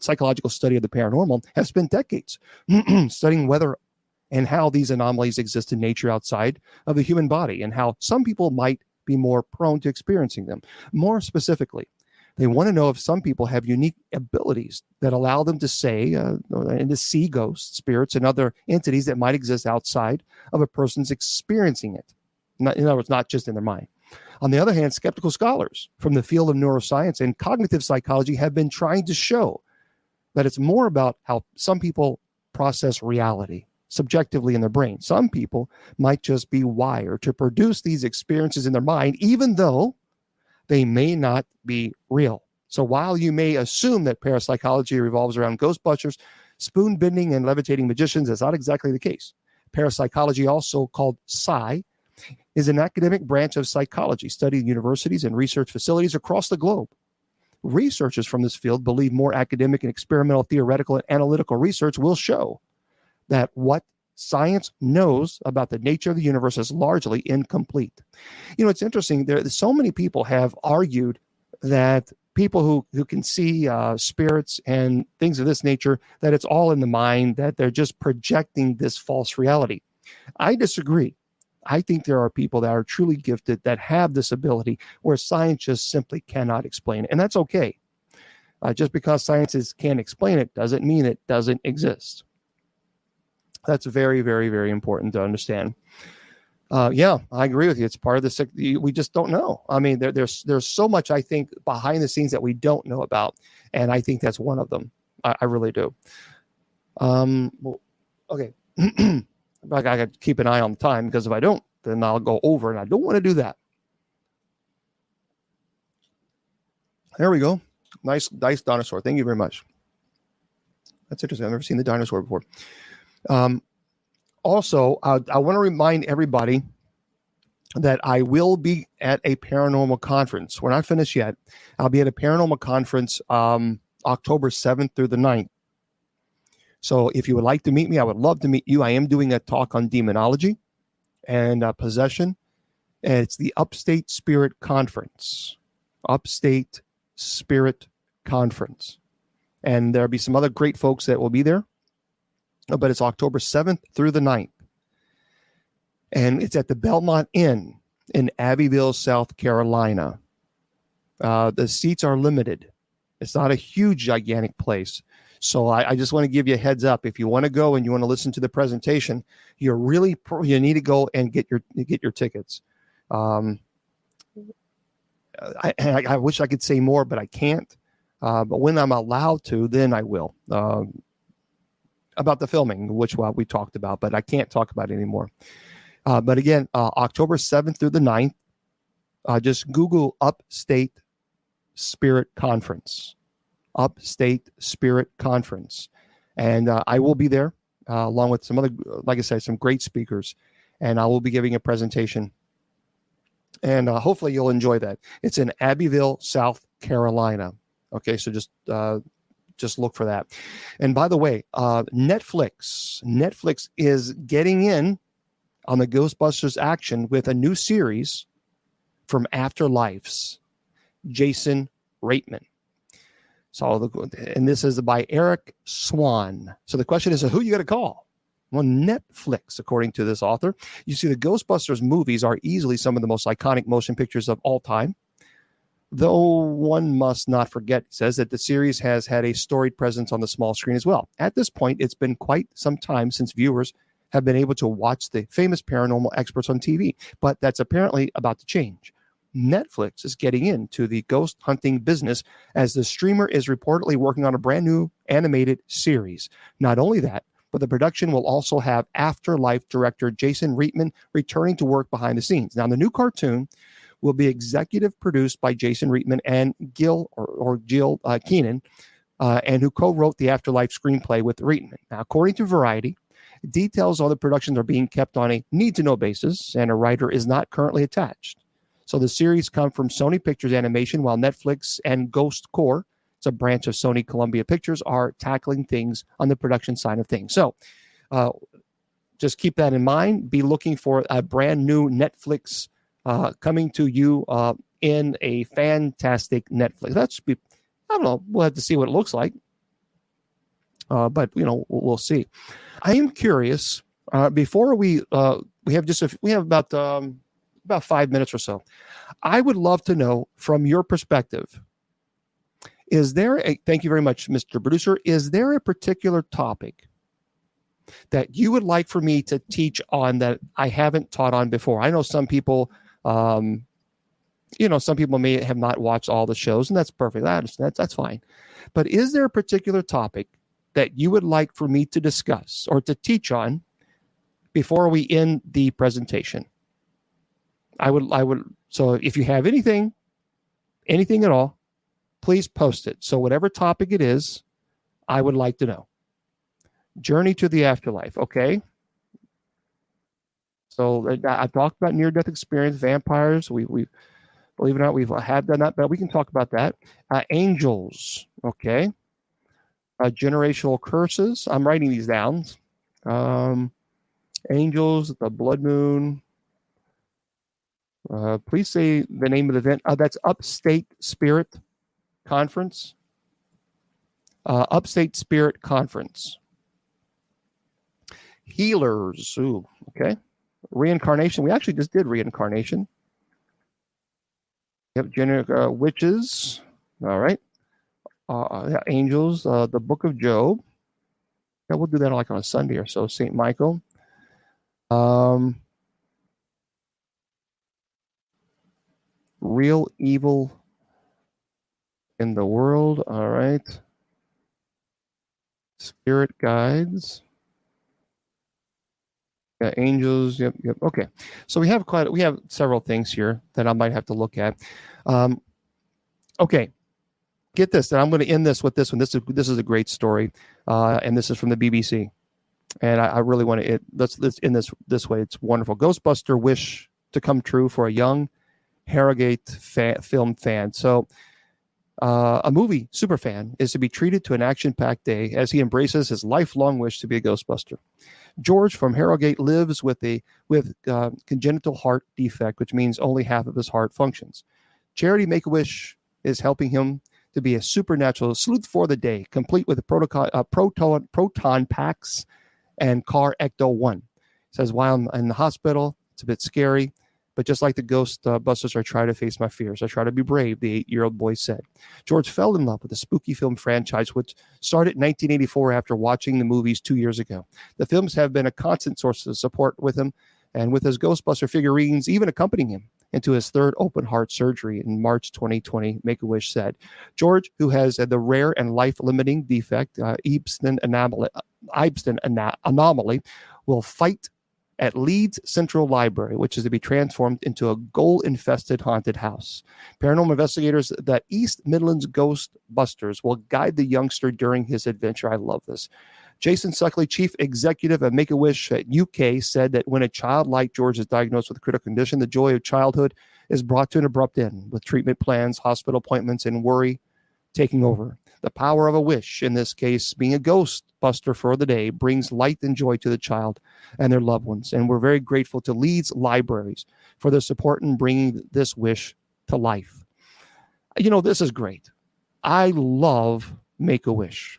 psychological study of the paranormal, have spent decades studying whether and how these anomalies exist in nature outside of the human body, and how some people might be more prone to experiencing them. More specifically, they want to know if some people have unique abilities that allow them to say and to see ghosts, spirits, and other entities that might exist outside of a person's experiencing it. In other words, not just in their mind. On the other hand, skeptical scholars from the field of neuroscience and cognitive psychology have been trying to show that it's more about how some people process reality subjectively in their brain. Some people might just be wired to produce these experiences in their mind, even though they may not be real. So while you may assume that parapsychology revolves around ghostbusters, spoon bending, and levitating magicians, that's not exactly the case. Parapsychology, also called psi, is an academic branch of psychology studied in universities and research facilities across the globe. Researchers from this field believe more academic and experimental theoretical and analytical research will show that what science knows about the nature of the universe is largely incomplete. You know, it's interesting. So many people have argued that people who can see spirits and things of this nature, that it's all in the mind, that they're just projecting this false reality. I disagree. I think there are people that are truly gifted that have this ability where science just simply cannot explain it. And that's okay. Just because science can't explain it doesn't mean it doesn't exist. That's very, very, very important to understand. Yeah, I agree with you. It's part of the sick. We just don't know. I mean, there's so much, I think, behind the scenes that we don't know about, and I think that's one of them. I really do. Well, okay. I got to keep an eye on the time, because if I don't, then I'll go over, and I don't want to do that. There we go. Nice dinosaur. Thank you very much. That's interesting. I've never seen the dinosaur before. Also, I want to remind everybody that I will be at a paranormal conference. We're not finished yet. I'll be at a paranormal conference October 7th through the 9th. So if you would like to meet me, I would love to meet you. I am doing a talk on demonology and possession. And it's the Upstate Spirit Conference. Upstate Spirit Conference. And there'll be some other great folks that will be there. But it's October 7th through the 9th. And it's at the Belmont Inn in Abbeville, South Carolina. The seats are limited. It's not a huge, gigantic place. So I just want to give you a heads up. If you want to go and you want to listen to the presentation, you need to go and get your tickets. I wish I could say more, but I can't. But when I'm allowed to, then I will. About the filming, which we talked about, but I can't talk about it anymore. But again, October 7th through the 9th, just Google Upstate Spirit Conference. Upstate Spirit Conference. And I will be there along with some other, like I said, some great speakers. And I will be giving a presentation. And hopefully you'll enjoy that. It's in Abbeville, South Carolina. Okay, so just look for that. And by the way, Netflix is getting in on the Ghostbusters action with a new series from Afterlife's Jason Reitman. So, and this is by Eric Swan. So the question is, who you got to call? Well, Netflix, according to this author. You see, the Ghostbusters movies are easily some of the most iconic motion pictures of all time. Though one must not forget, says, that the series has had a storied presence on the small screen as well. At this point, it's been quite some time since viewers have been able to watch the famous paranormal experts on TV, but that's apparently about to change. Netflix is getting into the ghost hunting business, as the streamer is reportedly working on a brand new animated series. Not only that, but the production will also have Afterlife director Jason Reitman returning to work behind the scenes. Now, the new cartoon will be executive produced by Jason Reitman and Jill Keenan, and who co-wrote the Afterlife screenplay with Reitman. Now, according to Variety, details on the productions are being kept on a need-to-know basis, and a writer is not currently attached. So the series come from Sony Pictures Animation, while Netflix and Ghost Core, it's a branch of Sony Columbia Pictures, are tackling things on the production side of things. So just keep that in mind. Be looking for a brand new Netflix coming to you in a fantastic Netflix. I don't know. We'll have to see what it looks like. But we'll see. I am curious. Before we have about 5 minutes or so. I would love to know, from your perspective, thank you very much, Mr. Producer, is there a particular topic that you would like for me to teach on that I haven't taught on before? I know some people, some people may have not watched all the shows, and that's perfect. That's fine. But is there a particular topic that you would like for me to discuss or to teach on before we end the presentation? I would. So if you have anything at all, please post it. So whatever topic it is, I would like to know. Journey to the afterlife. Okay. So I talked about near-death experience, vampires. We believe it or not, we've had done that, but we can talk about that. Angels. Okay. Generational curses. I'm writing these down. Angels, the blood moon. Please say the name of the event. That's Upstate Spirit Conference. Upstate Spirit Conference. Healers. Ooh, okay. Reincarnation. We actually just did reincarnation. Yep. Witches. All right. Angels. The Book of Job. Yeah, we'll do that like on a Sunday or so. Saint Michael. Real evil in the world. All right. Spirit guides. Yeah, angels. Yep. Okay. So we have several things here that I might have to look at. Okay. Get this, and I'm going to end this with this one. This is a great story, and this is from the BBC. And I really want to. Let's end this way. It's wonderful. Ghostbuster wish to come true for a young Harrogate film fan. So, a movie super fan is to be treated to an action-packed day as he embraces his lifelong wish to be a Ghostbuster. George from Harrogate lives with congenital heart defect, which means only half of his heart functions. Charity Make-A-Wish is helping him to be a supernatural sleuth for the day, complete with proton packs and car Ecto-1. It says, while I'm in the hospital, it's a bit scary, but just like the Ghostbusters, I try to face my fears. I try to be brave, the 8-year-old boy said. George fell in love with the spooky film franchise, which started in 1984 after watching the movies 2 years ago. The films have been a constant source of support with him, and with his Ghostbuster figurines even accompanying him into his third open heart surgery in March 2020, Make-A-Wish said. George, who has the rare and life-limiting defect, Ebsen anomaly, will fight at Leeds Central Library, which is to be transformed into a ghoul-infested haunted house. Paranormal investigators at East Midlands Ghostbusters will guide the youngster during his adventure. I love this. Jason Suckley, chief executive of Make-A-Wish UK, said that when a child like George is diagnosed with a critical condition, the joy of childhood is brought to an abrupt end, with treatment plans, hospital appointments, and worry taking over. The power of a wish, in this case being a Ghostbuster for the day, brings light and joy to the child and their loved ones. And we're very grateful to Leeds Libraries for their support in bringing this wish to life. You know, this is great. I love Make-A-Wish.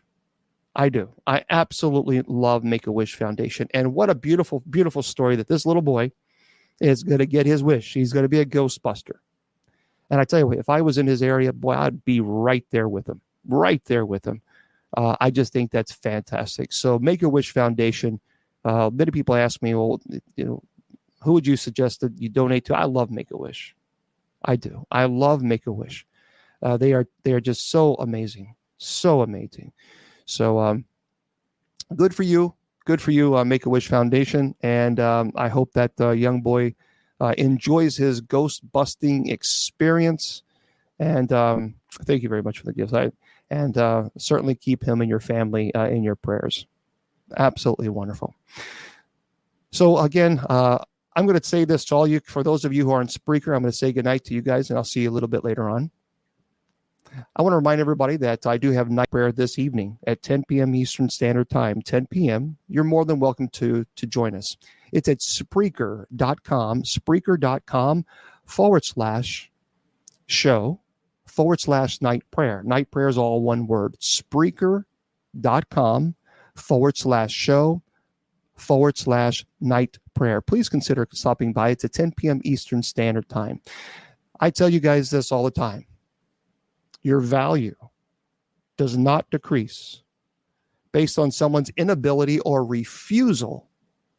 I do. I absolutely love Make-A-Wish Foundation. And what a beautiful, beautiful story that this little boy is going to get his wish. He's going to be a Ghostbuster. And I tell you what, if I was in his area, boy, I'd be right there with him. Right there with him. I just think that's fantastic. So Make-A-Wish Foundation, many people ask me, well, you know, who would you suggest that you donate to? I love Make-A-Wish. I do. I love Make-A-Wish. They are just so amazing. So amazing. So good for you. Good for you, Make-A-Wish Foundation. And I hope that young boy enjoys his ghost-busting experience. And thank you very much for the gifts. And certainly keep him and your family in your prayers. Absolutely wonderful. So again, I'm going to say this to all you, for those of you who are on Spreaker, I'm going to say goodnight to you guys, and I'll see you a little bit later on. I want to remind everybody that I do have night prayer this evening at 10 p.m. Eastern Standard Time, 10 p.m. You're more than welcome to join us. It's at Spreaker.com/show/night prayer. Night prayer is all one word. Spreaker.com/show/night prayer. Please consider stopping by. It's at 10 p.m. Eastern Standard Time. I tell you guys this all the time. Your value does not decrease based on someone's inability or refusal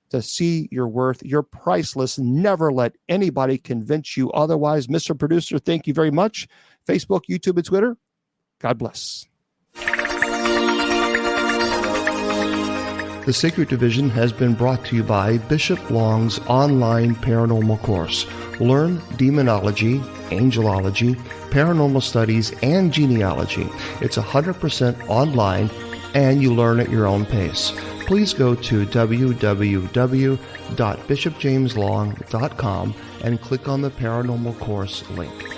to see your worth. You're priceless. Never let anybody convince you otherwise. Mr. Producer, thank you very much. Facebook, YouTube, and Twitter, God bless. The Sacred Division has been brought to you by Bishop Long's online paranormal course. Learn demonology, angelology, paranormal studies, and genealogy. It's 100% online, and you learn at your own pace. Please go to www.bishopjameslong.com and click on the paranormal course link.